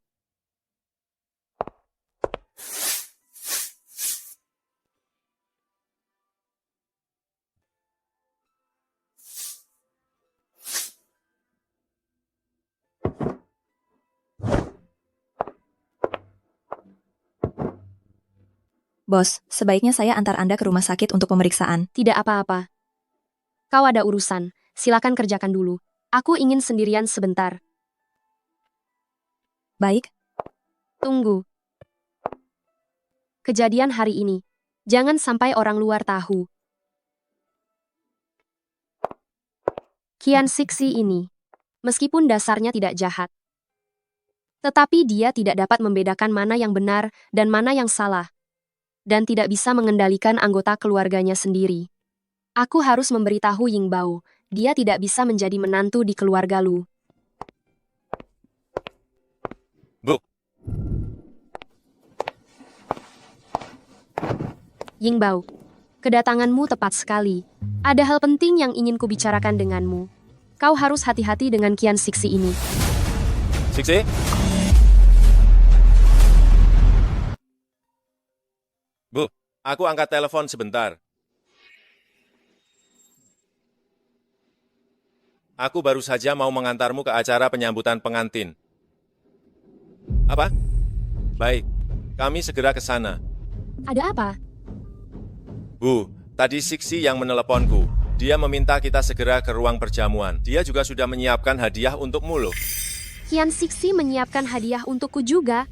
Bos, sebaiknya saya antar Anda ke rumah sakit untuk pemeriksaan. Tidak apa-apa. Kau ada urusan. Silakan kerjakan dulu. Aku ingin sendirian sebentar. Baik. Tunggu. Kejadian hari ini. Jangan sampai orang luar tahu. Kian Siksi ini, meskipun dasarnya tidak jahat, tetapi dia tidak dapat membedakan mana yang benar dan mana yang salah, dan tidak bisa mengendalikan anggota keluarganya sendiri. Aku harus memberitahu Ying Bao, dia tidak bisa menjadi menantu di keluarga Lu. Bu, Ying Bao, kedatanganmu tepat sekali. Ada hal penting yang ingin kubicarakan denganmu. Kau harus hati-hati dengan Kian Siksi ini. Siksi? Bu, aku angkat telepon sebentar. Aku baru saja mau mengantarmu ke acara penyambutan pengantin. Apa? Baik, kami segera ke sana. Ada apa? Bu, tadi Siksi yang meneleponku. Dia meminta kita segera ke ruang perjamuan. Dia juga sudah menyiapkan hadiah untukmu loh. Kian Siksi menyiapkan hadiah untukku juga.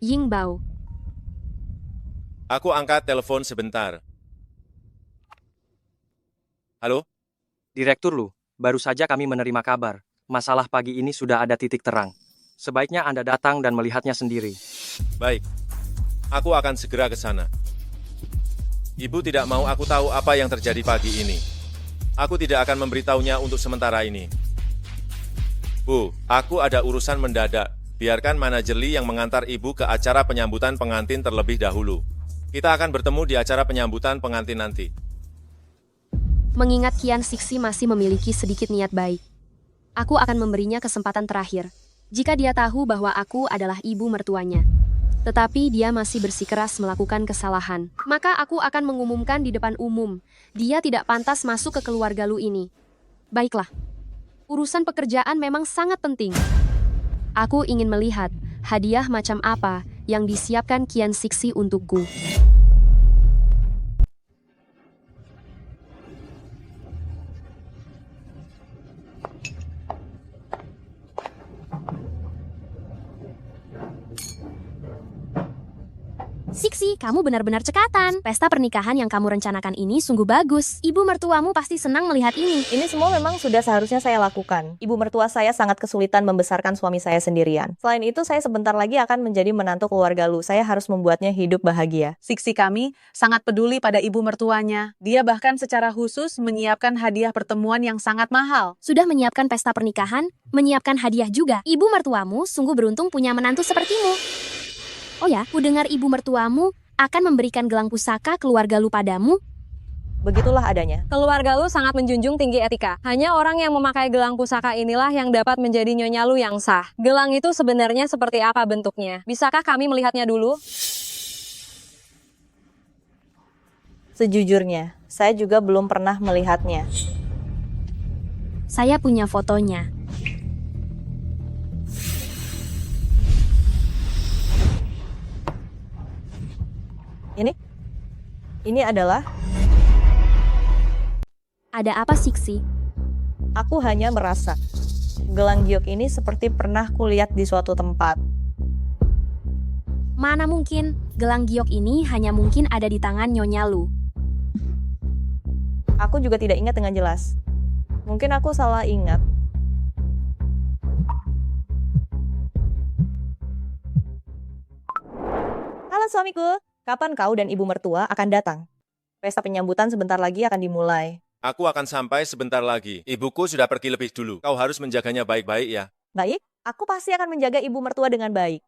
Ying Bao. Aku angkat telepon sebentar. Halo? Direktur Lu, baru saja kami menerima kabar. Masalah pagi ini sudah ada titik terang. Sebaiknya Anda datang dan melihatnya sendiri. Baik, aku akan segera ke sana. Ibu tidak mau aku tahu apa yang terjadi pagi ini. Aku tidak akan memberitahunya untuk sementara ini. Bu, aku ada urusan mendadak. Biarkan manajer Lee yang mengantar ibu ke acara penyambutan pengantin terlebih dahulu. Kita akan bertemu di acara penyambutan pengantin nanti. Mengingat Kian Siksi masih memiliki sedikit niat baik, aku akan memberinya kesempatan terakhir. Jika dia tahu bahwa aku adalah ibu mertuanya, tetapi dia masih bersikeras melakukan kesalahan, maka aku akan mengumumkan di depan umum, dia tidak pantas masuk ke keluarga Lu ini. Baiklah, urusan pekerjaan memang sangat penting. Aku ingin melihat hadiah macam apa yang disiapkan Kian Siksi untukku. Siksi, kamu benar-benar cekatan. Pesta pernikahan yang kamu rencanakan ini sungguh bagus. Ibu mertuamu pasti senang melihat ini. Ini semua memang sudah seharusnya saya lakukan. Ibu mertua saya sangat kesulitan membesarkan suami saya sendirian. Selain itu, saya sebentar lagi akan menjadi menantu keluarga Lu. Saya harus membuatnya hidup bahagia. Siksi kami sangat peduli pada ibu mertuanya. Dia bahkan secara khusus menyiapkan hadiah pertemuan yang sangat mahal. Sudah menyiapkan pesta pernikahan, menyiapkan hadiah juga. Ibu mertuamu sungguh beruntung punya menantu sepertimu. Oh ya, ku dengar ibu mertuamu akan memberikan gelang pusaka keluarga Lu padamu. Begitulah adanya. Keluarga Lu sangat menjunjung tinggi etika. Hanya orang yang memakai gelang pusaka inilah yang dapat menjadi nyonya Lu yang sah. Gelang itu sebenarnya seperti apa bentuknya? Bisakah kami melihatnya dulu? Sejujurnya, saya juga belum pernah melihatnya. Saya punya fotonya. Ini adalah... Ada apa, Siksi? Aku hanya merasa gelang giok ini seperti pernah kulihat di suatu tempat. Mana mungkin, gelang giok ini hanya mungkin ada di tangan Nyonya Lu. Aku juga tidak ingat dengan jelas. Mungkin aku salah ingat. Halo suamiku. Kapan kau dan ibu mertua akan datang? Pesta penyambutan sebentar lagi akan dimulai. Aku akan sampai sebentar lagi. Ibuku sudah pergi lebih dulu. Kau harus menjaganya baik-baik ya. Baik, aku pasti akan menjaga ibu mertua dengan baik.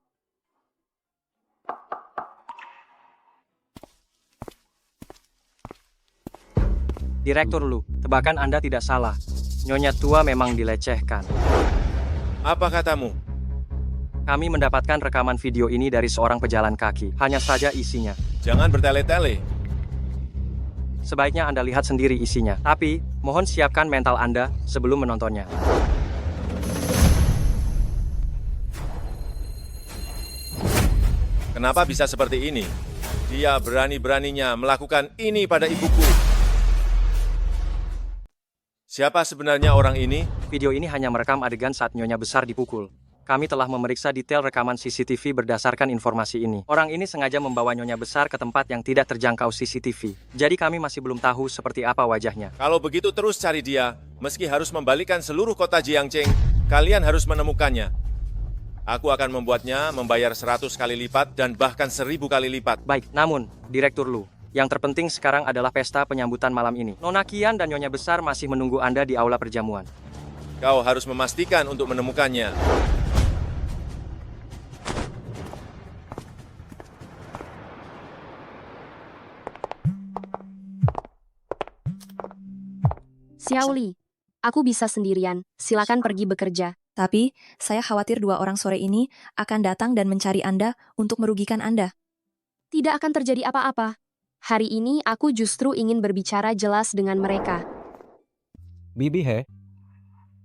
Direktur Lu, tebakan Anda tidak salah. Nyonya tua memang dilecehkan. Apa katamu? Kami mendapatkan rekaman video ini dari seorang pejalan kaki. Hanya saja isinya. Jangan bertele-tele. Sebaiknya Anda lihat sendiri isinya. Tapi, mohon siapkan mental Anda sebelum menontonnya. Kenapa bisa seperti ini? Dia berani-beraninya melakukan ini pada ibuku. Siapa sebenarnya orang ini? Video ini hanya merekam adegan saat Nyonya besar dipukul. Kami telah memeriksa detail rekaman CCTV berdasarkan informasi ini. Orang ini sengaja membawa Nyonya Besar ke tempat yang tidak terjangkau CCTV. Jadi kami masih belum tahu seperti apa wajahnya. Kalau begitu terus cari dia, meski harus membalikan seluruh kota Jiangcheng, kalian harus menemukannya. Aku akan membuatnya membayar 100 kali lipat dan bahkan 1000 kali lipat. Baik, namun, Direktur Lu, yang terpenting sekarang adalah pesta penyambutan malam ini. Nona Qian dan Nyonya Besar masih menunggu Anda di aula perjamuan. Kau harus memastikan untuk menemukannya. Xiaoli, aku bisa sendirian. Silakan pergi bekerja. Tapi, saya khawatir 2 orang sore ini akan datang dan mencari Anda untuk merugikan Anda. Tidak akan terjadi apa-apa. Hari ini aku justru ingin berbicara jelas dengan mereka. Bibi He,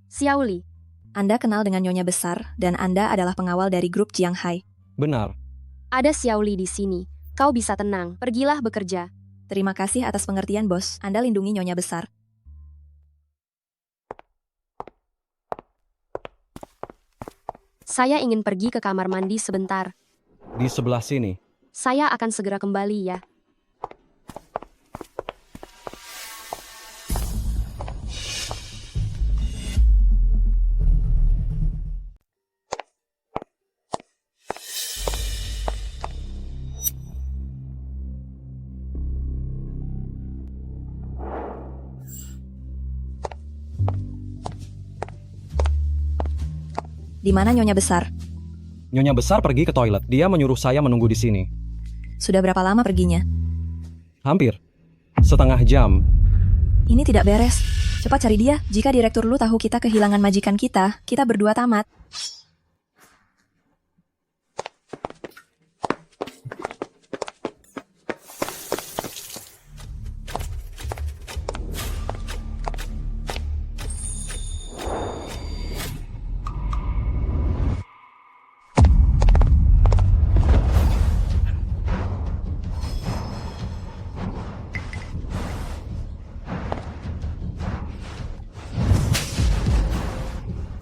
Xiaoli, Anda kenal dengan Nyonya Besar, dan Anda adalah pengawal dari grup Jianghai. benar. ada Xiaoli di sini. Kau bisa tenang. Pergilah bekerja. Terima kasih atas pengertian, Bos. Anda lindungi Nyonya Besar. Saya ingin pergi ke kamar mandi sebentar. Di sebelah sini. Saya akan segera kembali ya. Di mana Nyonya Besar? Nyonya Besar pergi ke toilet. Dia menyuruh saya menunggu di sini. Sudah berapa lama perginya? Hampir setengah jam. Ini tidak beres. Cepat cari dia. Jika Direktur Lu tahu kita kehilangan majikan kita berdua tamat.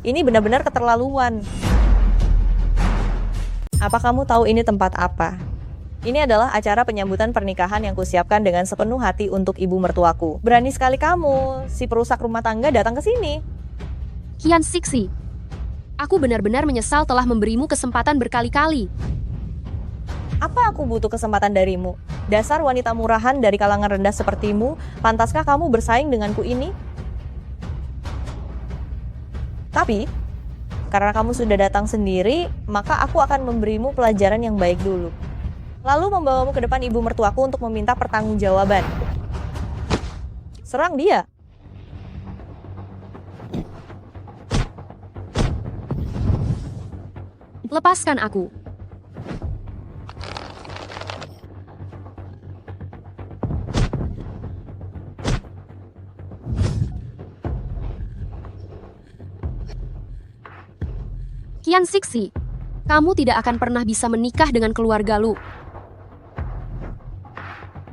Ini benar-benar keterlaluan. Apa kamu tahu ini tempat apa? Ini adalah acara penyambutan pernikahan yang kusiapkan dengan sepenuh hati untuk ibu mertuaku. Berani sekali kamu, si perusak rumah tangga datang ke sini. Qian Sixi, aku benar-benar menyesal telah memberimu kesempatan berkali-kali. Apa aku butuh kesempatan darimu? Dasar wanita murahan dari kalangan rendah sepertimu, pantaskah kamu bersaing denganku ini? Tapi, karena kamu sudah datang sendiri, maka aku akan memberimu pelajaran yang baik dulu. Lalu membawamu ke depan ibu mertuaku untuk meminta pertanggungjawaban. Serang dia. Lepaskan aku. Qian Sixi, kamu tidak akan pernah bisa menikah dengan keluarga Lu.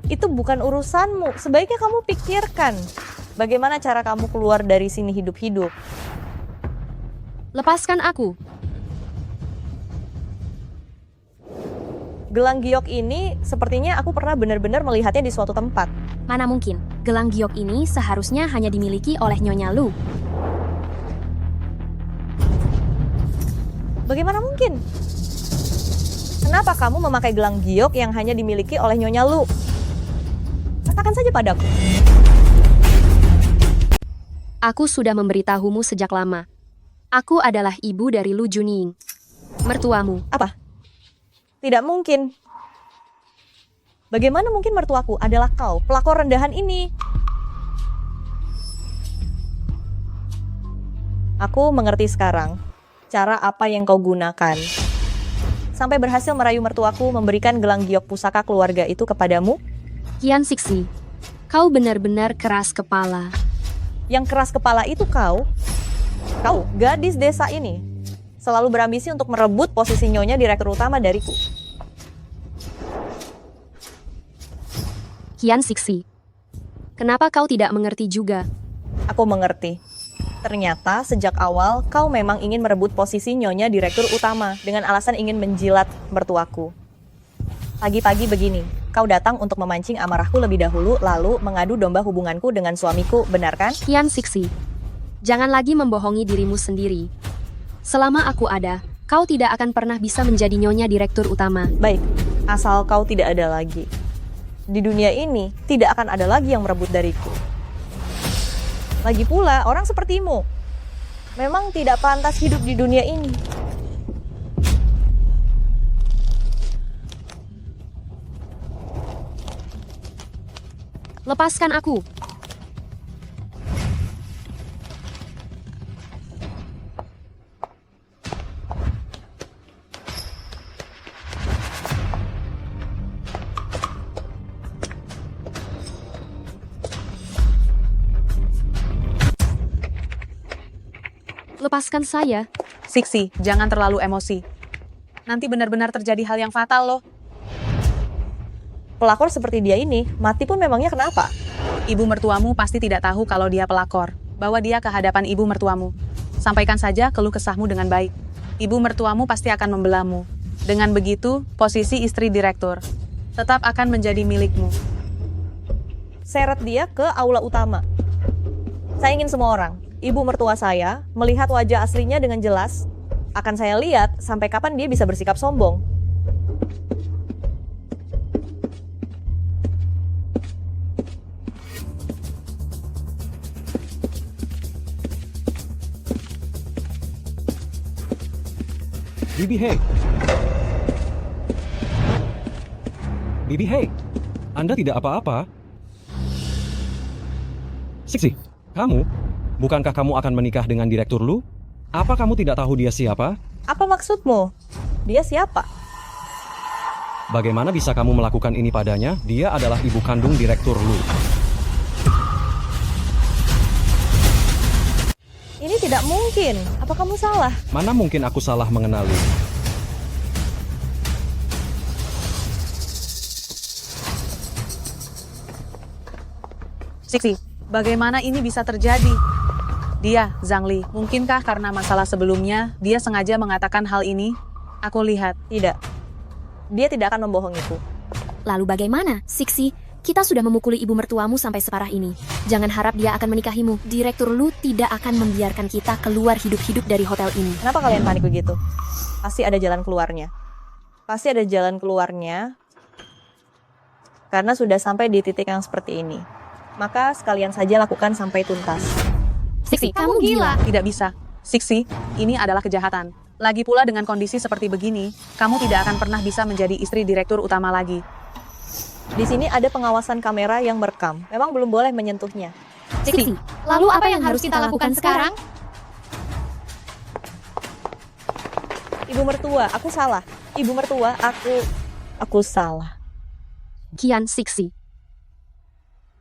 Itu bukan urusanmu. Sebaiknya kamu pikirkan bagaimana cara kamu keluar dari sini hidup-hidup. Lepaskan aku. Gelang giok ini sepertinya aku pernah benar-benar melihatnya di suatu tempat. Mana mungkin, gelang giok ini seharusnya hanya dimiliki oleh Nyonya Lu. Bagaimana mungkin? Kenapa kamu memakai gelang giok yang hanya dimiliki oleh Nyonya Lu? Katakan saja padaku. Aku sudah memberitahumu sejak lama. Aku adalah ibu dari Lu Junying, mertuamu. Apa? Tidak mungkin. Bagaimana mungkin mertuaku adalah kau, pelakor rendahan ini? Aku mengerti sekarang cara apa yang kau gunakan sampai berhasil merayu mertuaku memberikan gelang giok pusaka keluarga itu kepadamu. Qian Sixi, kau benar-benar keras kepala. Yang keras kepala itu kau, gadis desa ini, selalu berambisi untuk merebut posisi nyonya direktur utama dariku. Qian Sixi, kenapa kau tidak mengerti juga? Aku mengerti. Ternyata sejak awal kau memang ingin merebut posisi nyonya direktur utama dengan alasan ingin menjilat mertuaku. Pagi-pagi begini, kau datang untuk memancing amarahku lebih dahulu lalu mengadu domba hubunganku dengan suamiku, benar kan? Kian Siksi, jangan lagi membohongi dirimu sendiri. Selama aku ada, kau tidak akan pernah bisa menjadi nyonya direktur utama. Baik, asal kau tidak ada lagi. Di dunia ini, tidak akan ada lagi yang merebut dariku. Lagi pula, orang sepertimu memang tidak pantas hidup di dunia ini. Lepaskan aku. Lepaskan saya. Siksi, jangan terlalu emosi. Nanti benar-benar terjadi hal yang fatal loh. Pelakor seperti dia ini, mati pun memangnya kenapa? Ibu mertuamu pasti tidak tahu kalau dia pelakor. Bawa dia ke hadapan ibu mertuamu. Sampaikan saja keluh kesahmu dengan baik. Ibu mertuamu pasti akan membelamu. Dengan begitu, posisi istri direktur tetap akan menjadi milikmu. Seret dia ke aula utama. Saya ingin semua orang, ibu mertua saya, melihat wajah aslinya dengan jelas. Akan saya lihat sampai kapan dia bisa bersikap sombong. Bibi Hei. Bibi Hei. Anda tidak apa-apa. Siksi, kamu? Bukankah kamu akan menikah dengan direktur Lu? Apa kamu tidak tahu dia siapa? Apa maksudmu? Dia siapa? Bagaimana bisa kamu melakukan ini padanya? Dia adalah ibu kandung direktur Lu. Ini tidak mungkin. Apa kamu salah? Mana mungkin aku salah mengenali? Siksi, bagaimana ini bisa terjadi? Dia, Zhang Li, mungkinkah karena masalah sebelumnya, dia sengaja mengatakan hal ini? Aku lihat. Tidak. Dia tidak akan membohongiku. Lalu bagaimana, Siksi? Kita sudah memukuli ibu mertuamu sampai separah ini. Jangan harap dia akan menikahimu. Direktur Lu tidak akan membiarkan kita keluar hidup-hidup dari hotel ini. Kenapa kalian panik begitu? Pasti ada jalan keluarnya. Pasti ada jalan keluarnya. Karena sudah sampai di titik yang seperti ini. Maka sekalian saja lakukan sampai tuntas. Siksi, kamu gila. Tidak bisa. Siksi, ini adalah kejahatan. Lagi pula dengan kondisi seperti begini, kamu tidak akan pernah bisa menjadi istri direktur utama lagi. Di sini ada pengawasan kamera yang merekam. Memang belum boleh menyentuhnya. Siksi, lalu apa yang harus kita lakukan sekarang? Ibu mertua, aku salah. Ibu mertua, aku salah. Kian Siksi,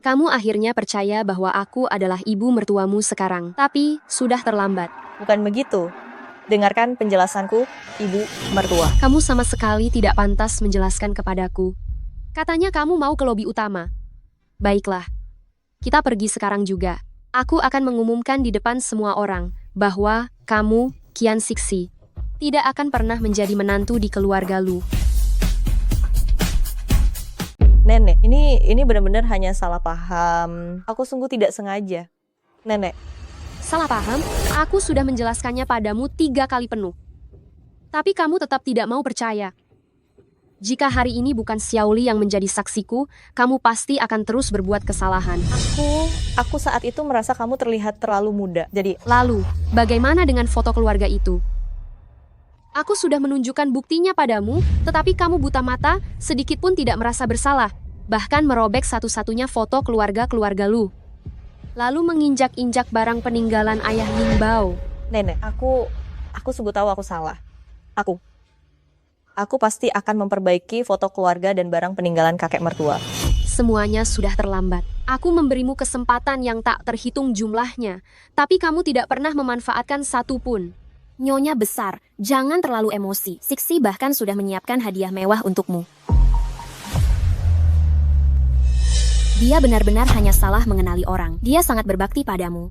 kamu akhirnya percaya bahwa aku adalah ibu mertuamu sekarang. Tapi, sudah terlambat. Bukan begitu. Dengarkan penjelasanku, ibu mertua. Kamu sama sekali tidak pantas menjelaskan kepadaku. Katanya kamu mau ke lobi utama. Baiklah, kita pergi sekarang juga. Aku akan mengumumkan di depan semua orang bahwa kamu, Kian Siksi, tidak akan pernah menjadi menantu di keluarga Lu. Nenek, ini benar-benar hanya salah paham. Aku sungguh tidak sengaja. Nenek. Salah paham? Aku sudah menjelaskannya padamu 3 kali penuh. Tapi kamu tetap tidak mau percaya. Jika hari ini bukan Xiaoli yang menjadi saksiku, kamu pasti akan terus berbuat kesalahan. Aku saat itu merasa kamu terlihat terlalu muda. Jadi, lalu, bagaimana dengan foto keluarga itu? Aku sudah menunjukkan buktinya padamu, tetapi kamu buta mata, sedikit pun tidak merasa bersalah. Bahkan merobek satu-satunya foto keluarga-keluarga Lu. Lalu menginjak-injak barang peninggalan ayah Ying Bao. Nenek, aku sungguh tahu aku salah. Aku pasti akan memperbaiki foto keluarga dan barang peninggalan kakek mertua. Semuanya sudah terlambat. Aku memberimu kesempatan yang tak terhitung jumlahnya, tapi kamu tidak pernah memanfaatkan satu pun. Nyonya besar, jangan terlalu emosi. Siksi bahkan sudah menyiapkan hadiah mewah untukmu. Dia benar-benar hanya salah mengenali orang. Dia sangat berbakti padamu.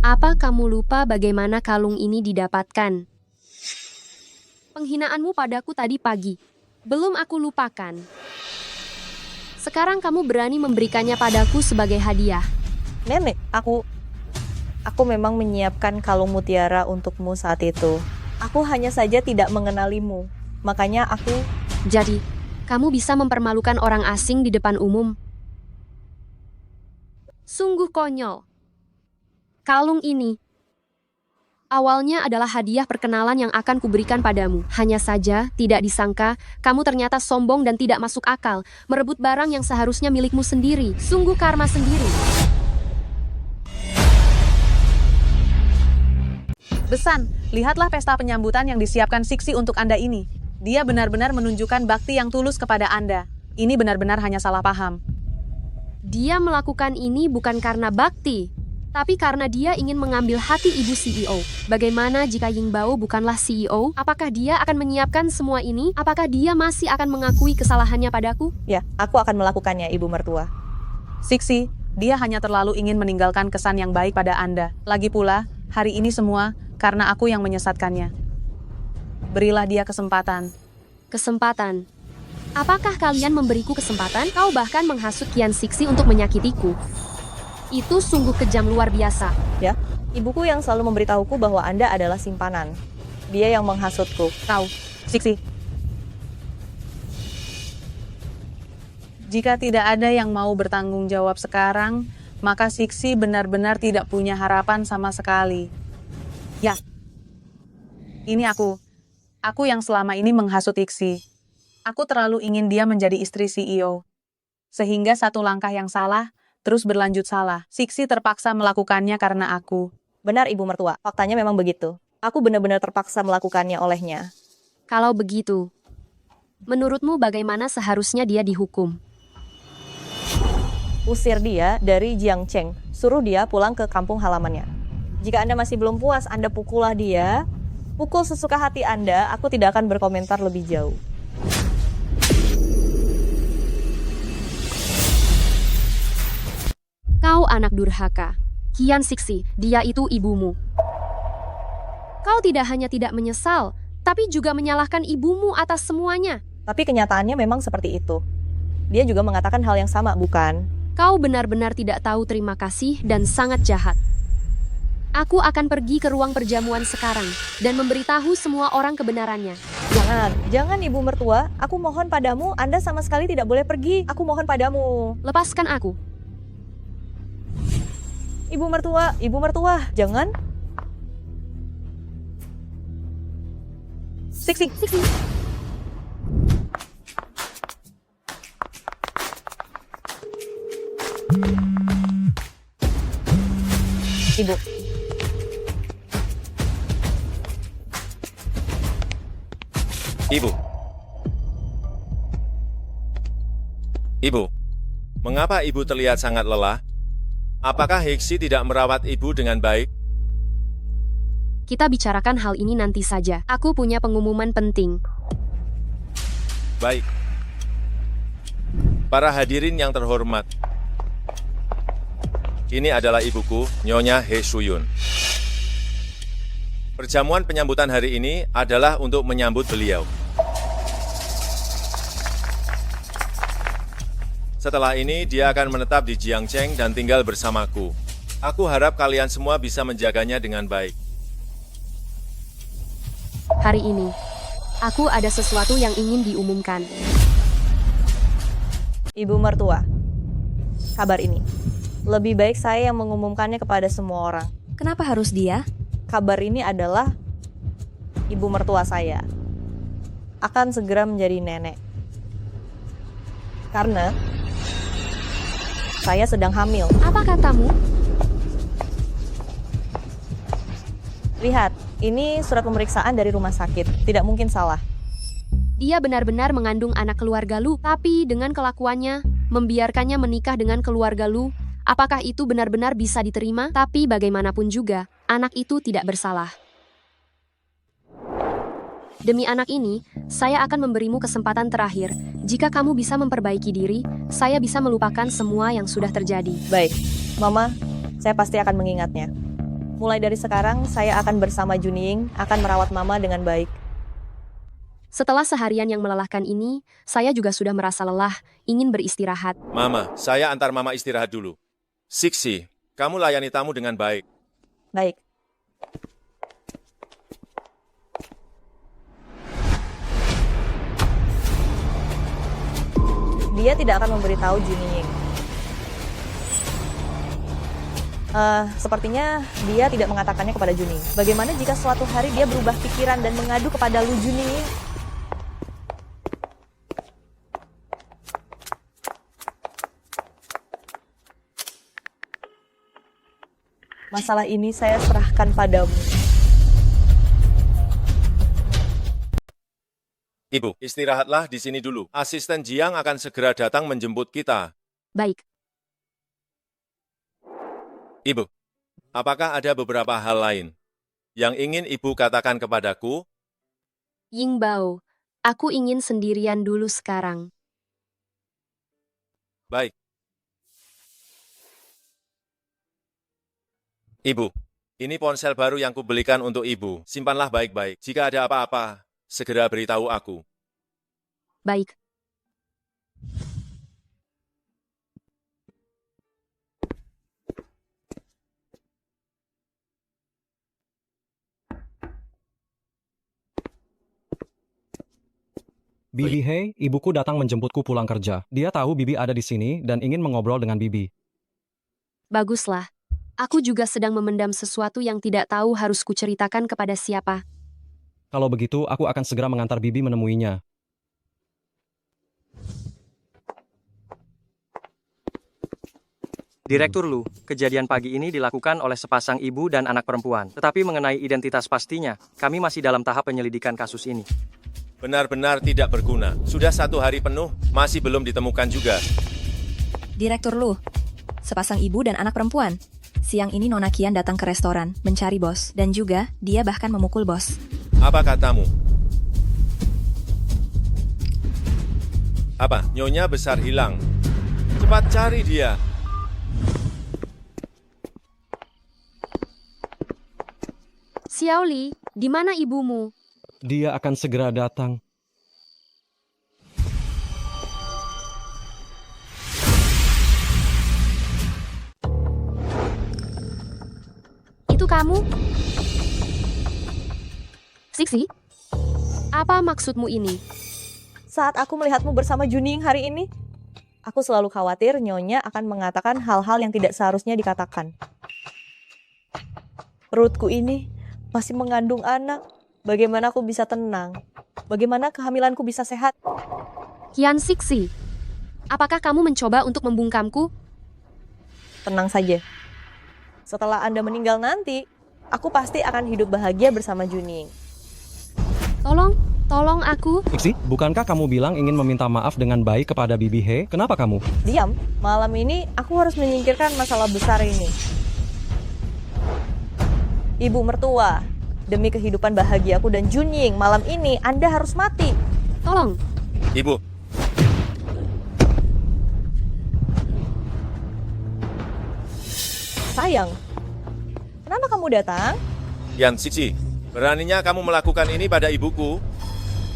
Apa kamu lupa bagaimana kalung ini didapatkan? Penghinaanmu padaku tadi pagi. Belum aku lupakan. Sekarang kamu berani memberikannya padaku sebagai hadiah. Nenek, aku memang menyiapkan kalung mutiara untukmu saat itu. Aku hanya saja tidak mengenalimu. Makanya aku... Jadi, kamu bisa mempermalukan orang asing di depan umum. Sungguh konyol. Kalung ini awalnya adalah hadiah perkenalan yang akan kuberikan padamu. Hanya saja, tidak disangka, kamu ternyata sombong dan tidak masuk akal, merebut barang yang seharusnya milikmu sendiri. Sungguh karma sendiri. Besan, lihatlah pesta penyambutan yang disiapkan Siksi untuk Anda ini. Dia benar-benar menunjukkan bakti yang tulus kepada Anda. Ini benar-benar hanya salah paham. Dia melakukan ini bukan karena bakti, tapi karena dia ingin mengambil hati ibu CEO. Bagaimana jika Yingbao bukanlah CEO? Apakah dia akan menyiapkan semua ini? Apakah dia masih akan mengakui kesalahannya padaku? Ya, aku akan melakukannya, Ibu Mertua. Siksi, dia hanya terlalu ingin meninggalkan kesan yang baik pada Anda. Lagi pula, hari ini semua karena aku yang menyesatkannya. Berilah dia kesempatan. Kesempatan? Apakah kalian memberiku kesempatan? Kau bahkan menghasut Kian Siksi untuk menyakitiku. Itu sungguh kejam luar biasa. Ya, ibuku yang selalu memberitahuku bahwa Anda adalah simpanan. Dia yang menghasutku. Kau, Siksi. Jika tidak ada yang mau bertanggung jawab sekarang, maka Siksi benar-benar tidak punya harapan sama sekali. Ya, ini aku. Aku yang selama ini menghasut Iksi. Aku terlalu ingin dia menjadi istri CEO. Sehingga satu langkah yang salah, terus berlanjut salah. Siksi terpaksa melakukannya karena aku. Benar, Ibu Mertua. Faktanya memang begitu. Aku benar-benar terpaksa melakukannya olehnya. Kalau begitu, menurutmu bagaimana seharusnya dia dihukum? Usir dia dari Jiangcheng. Suruh dia pulang ke kampung halamannya. Jika Anda masih belum puas, Anda pukullah dia. Pukul sesuka hati Anda, aku tidak akan berkomentar lebih jauh. Kau anak durhaka. Kian Siksi, dia itu ibumu. Kau tidak hanya tidak menyesal, tapi juga menyalahkan ibumu atas semuanya. Tapi kenyataannya memang seperti itu. Dia juga mengatakan hal yang sama, bukan? Kau benar-benar tidak tahu terima kasih dan sangat jahat. Aku akan pergi ke ruang perjamuan sekarang dan memberitahu semua orang kebenarannya. Jangan Ibu Mertua. Aku mohon padamu, Anda sama sekali tidak boleh pergi. Aku mohon padamu. Lepaskan aku. Ibu Mertua, jangan. Siksi. Ibu. Ibu, mengapa Ibu terlihat sangat lelah? Apakah Hexi tidak merawat Ibu dengan baik? Kita bicarakan hal ini nanti saja. Aku punya pengumuman penting. Baik. Para hadirin yang terhormat, ini adalah ibuku, Nyonya He Shuyun. Perjamuan penyambutan hari ini adalah untuk menyambut beliau. Setelah ini, dia akan menetap di Jiangcheng dan tinggal bersamaku. Aku harap kalian semua bisa menjaganya dengan baik. Hari ini, aku ada sesuatu yang ingin diumumkan. Ibu Mertua, kabar ini. Lebih baik saya yang mengumumkannya kepada semua orang. Kenapa harus dia? Kabar ini adalah Ibu Mertua saya akan segera menjadi nenek. Karena saya sedang hamil. Apa katamu? Lihat, ini surat pemeriksaan dari rumah sakit. Tidak mungkin salah. Dia benar-benar mengandung anak keluarga Lu, tapi dengan kelakuannya, membiarkannya menikah dengan keluarga Lu, apakah itu benar-benar bisa diterima? Tapi bagaimanapun juga, anak itu tidak bersalah. Demi anak ini, saya akan memberimu kesempatan terakhir. Jika kamu bisa memperbaiki diri, saya bisa melupakan semua yang sudah terjadi. Baik, Mama, saya pasti akan mengingatnya. Mulai dari sekarang, saya akan bersama Junying, akan merawat Mama dengan baik. Setelah seharian yang melelahkan ini, saya juga sudah merasa lelah, ingin beristirahat. Mama, saya antar Mama istirahat dulu. Sixi, kamu layani tamu dengan baik. Baik. Dia tidak akan memberitahu Junying. Sepertinya dia tidak mengatakannya kepada Junying. Bagaimana jika suatu hari dia berubah pikiran dan mengadu kepada Lu Junying? Masalah ini saya serahkan padamu. Ibu, istirahatlah di sini dulu. Asisten Jiang akan segera datang menjemput kita. Baik. Ibu, apakah ada beberapa hal lain yang ingin Ibu katakan kepadaku? Yingbao, aku ingin sendirian dulu sekarang. Baik. Ibu, ini ponsel baru yang kubelikan untuk Ibu. Simpanlah baik-baik. Jika ada apa-apa, segera beritahu aku. Baik. Bibi Hei, ibuku datang menjemputku pulang kerja. Dia tahu Bibi ada di sini dan ingin mengobrol dengan Bibi. Baguslah. Aku juga sedang memendam sesuatu yang tidak tahu harus kuceritakan kepada siapa. Kalau begitu, aku akan segera mengantar Bibi menemuinya. Direktur Lu, kejadian pagi ini dilakukan oleh sepasang ibu dan anak perempuan. Tetapi mengenai identitas pastinya, kami masih dalam tahap penyelidikan kasus ini. Benar-benar tidak berguna. Sudah 1 hari penuh, masih belum ditemukan juga. Direktur Lu, sepasang ibu dan anak perempuan. Siang ini Nona Kian datang ke restoran, mencari bos, dan juga dia bahkan memukul bos. Apa katamu? Apa? Nyonya besar hilang. Cepat cari dia. Xiaoli, di mana ibumu? Dia akan segera datang. Itu kamu? Sixi? Apa maksudmu ini? Saat aku melihatmu bersama Junying hari ini, aku selalu khawatir Nyonya akan mengatakan hal-hal yang tidak seharusnya dikatakan. Perutku ini masih mengandung anak. Bagaimana aku bisa tenang? Bagaimana kehamilanku bisa sehat? Kian Sixi, apakah kamu mencoba untuk membungkamku? Tenang saja. Setelah Anda meninggal nanti, aku pasti akan hidup bahagia bersama Junying. Tolong aku. Sixi, bukankah kamu bilang ingin meminta maaf dengan baik kepada Bibi Hei? Kenapa kamu? Diam, malam ini aku harus menyingkirkan masalah besar ini. Ibu mertua, demi kehidupan bahagiaku dan Junying, malam ini Anda harus mati. Tolong. Ibu. Sayang, kenapa kamu datang? Yan Sixi, beraninya kamu melakukan ini pada ibuku?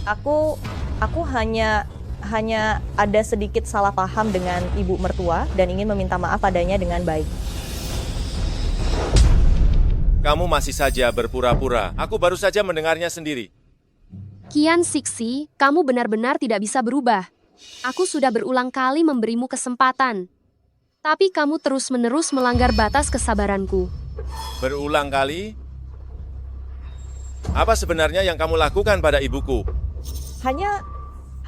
Aku hanya ada sedikit salah paham dengan ibu mertua dan ingin meminta maaf padanya dengan baik. Kamu masih saja berpura-pura. Aku baru saja mendengarnya sendiri. Kian Sixi, kamu benar-benar tidak bisa berubah. Aku sudah berulang kali memberimu kesempatan. Tapi kamu terus-menerus melanggar batas kesabaranku. Berulang kali? Apa sebenarnya yang kamu lakukan pada ibuku?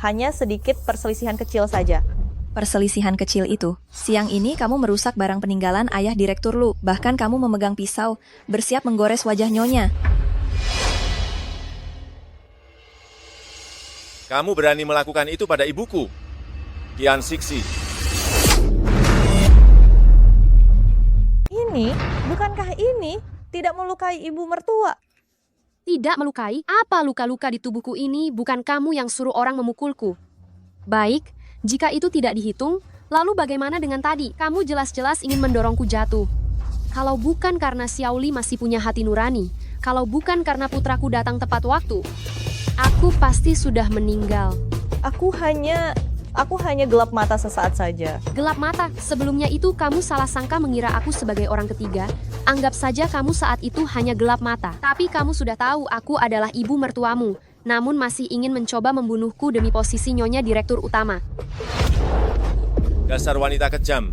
Hanya sedikit perselisihan kecil saja. Perselisihan kecil itu. Siang ini kamu merusak barang peninggalan ayah Direktur Lu. Bahkan kamu memegang pisau, bersiap menggores wajah Nyonya. Kamu berani melakukan itu pada ibuku? Kian Sixi. Bukankah ini tidak melukai ibu mertua? Tidak melukai? Apa luka-luka di tubuhku ini bukan kamu yang suruh orang memukulku? Baik, jika itu tidak dihitung, lalu bagaimana dengan tadi? Kamu jelas-jelas ingin mendorongku jatuh. Kalau bukan karena Xiaoli masih punya hati nurani, kalau bukan karena putraku datang tepat waktu, aku pasti sudah meninggal. Aku hanya gelap mata sesaat saja. Gelap mata, sebelumnya itu kamu salah sangka mengira aku sebagai orang ketiga. Anggap saja kamu saat itu hanya gelap mata. Tapi kamu sudah tahu aku adalah ibu mertuamu, namun masih ingin mencoba membunuhku demi posisi nyonya direktur utama. Dasar wanita kejam.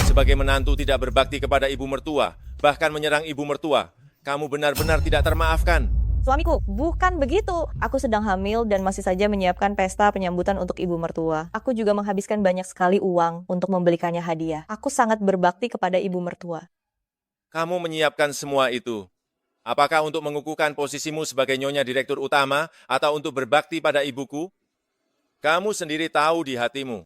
Sebagai menantu tidak berbakti kepada ibu mertua, bahkan menyerang ibu mertua. Kamu benar-benar tidak termaafkan. Suamiku, bukan begitu. Aku sedang hamil dan masih saja menyiapkan pesta penyambutan untuk ibu mertua. Aku juga menghabiskan banyak sekali uang untuk membelikannya hadiah. Aku sangat berbakti kepada ibu mertua. Kamu menyiapkan semua itu. Apakah untuk mengukuhkan posisimu sebagai nyonya direktur utama atau untuk berbakti pada ibuku? Kamu sendiri tahu di hatimu.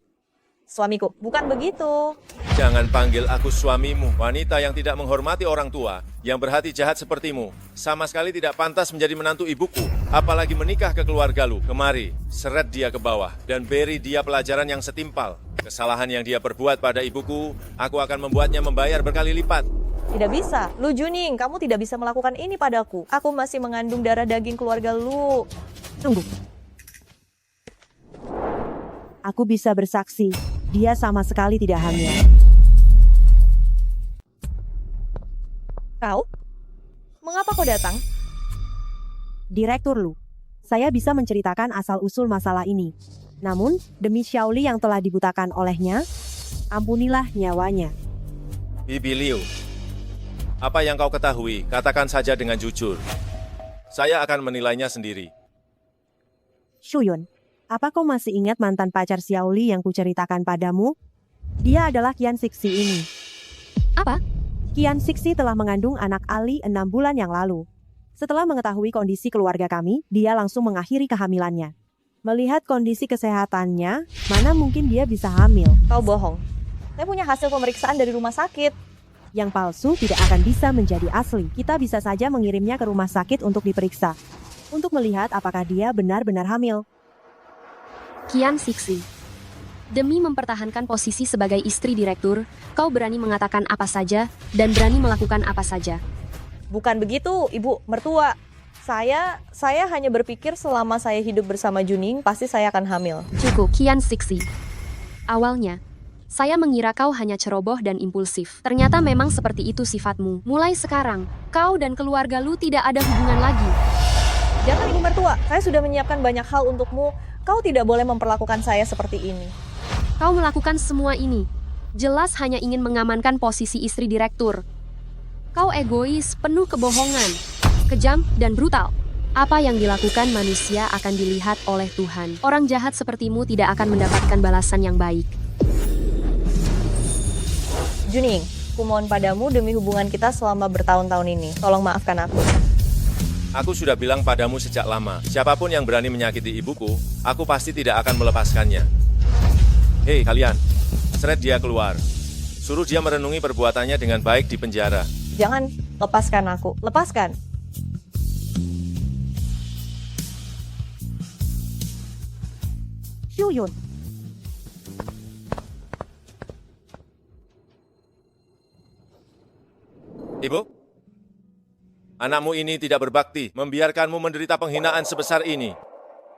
Suamiku, bukan begitu. Jangan panggil aku suamimu, wanita yang tidak menghormati orang tua, yang berhati jahat sepertimu. Sama sekali tidak pantas menjadi menantu ibuku, apalagi menikah ke keluarga lu. Kemari, seret dia ke bawah, dan beri dia pelajaran yang setimpal. Kesalahan yang dia perbuat pada ibuku, aku akan membuatnya membayar berkali lipat. Tidak bisa. Lu Juning, kamu tidak bisa melakukan ini padaku. Aku masih mengandung darah daging keluarga lu. Tunggu. Aku bisa bersaksi, dia sama sekali tidak hamil. Kau? Mengapa kau datang? Direktur Lu, saya bisa menceritakan asal-usul masalah ini. Namun, demi Xiaoli yang telah dibutakan olehnya, ampunilah nyawanya. Bibi Liu, apa yang kau ketahui, katakan saja dengan jujur. Saya akan menilainya sendiri. Shuyun, apa kau masih ingat mantan pacar Xiaoli yang kuceritakan padamu? Dia adalah Qian Sixi ini. Apa? Qian Sixi telah mengandung anak Ali 6 bulan yang lalu. Setelah mengetahui kondisi keluarga kami, dia langsung mengakhiri kehamilannya. Melihat kondisi kesehatannya, mana mungkin dia bisa hamil? Kau bohong. Saya punya hasil pemeriksaan dari rumah sakit. Yang palsu tidak akan bisa menjadi asli. Kita bisa saja mengirimnya ke rumah sakit untuk diperiksa. Untuk melihat apakah dia benar-benar hamil. Qian Sixi, demi mempertahankan posisi sebagai istri direktur, kau berani mengatakan apa saja dan berani melakukan apa saja. Bukan begitu, ibu mertua. Saya hanya berpikir selama saya hidup bersama Juning, pasti saya akan hamil. Cukup, Qian Sixi. Awalnya, saya mengira kau hanya ceroboh dan impulsif. Ternyata memang seperti itu sifatmu. Mulai sekarang, kau dan keluarga lu tidak ada hubungan lagi. Jangan ibu mertua, saya sudah menyiapkan banyak hal untukmu. Kau tidak boleh memperlakukan saya seperti ini. Kau melakukan semua ini, jelas hanya ingin mengamankan posisi istri direktur. Kau egois, penuh kebohongan, kejam dan brutal. Apa yang dilakukan manusia akan dilihat oleh Tuhan. Orang jahat sepertimu tidak akan mendapatkan balasan yang baik. Juning, kumohon padamu demi hubungan kita selama bertahun-tahun ini. Tolong maafkan aku. Aku sudah bilang padamu sejak lama, siapapun yang berani menyakiti ibuku, aku pasti tidak akan melepaskannya. Hei kalian, seret dia keluar. Suruh dia merenungi perbuatannya dengan baik di penjara. Jangan, lepaskan aku. Lepaskan. Shuyun. Ibu? Anakmu ini tidak berbakti, membiarkanmu menderita penghinaan sebesar ini.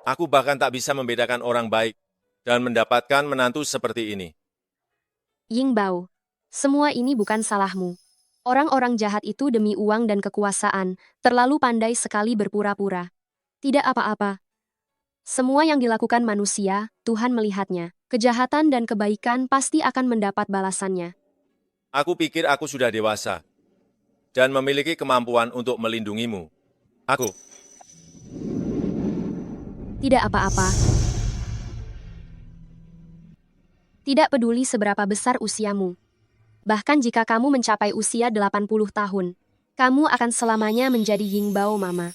Aku bahkan tak bisa membedakan orang baik dan mendapatkan menantu seperti ini. Ying Bao, semua ini bukan salahmu. Orang-orang jahat itu demi uang dan kekuasaan, terlalu pandai sekali berpura-pura. Tidak apa-apa. Semua yang dilakukan manusia, Tuhan melihatnya. Kejahatan dan kebaikan pasti akan mendapat balasannya. Aku pikir aku sudah dewasa dan memiliki kemampuan untuk melindungimu. Aku. Tidak apa-apa. Tidak peduli seberapa besar usiamu. Bahkan jika kamu mencapai usia 80 tahun, kamu akan selamanya menjadi Ying Bao Mama.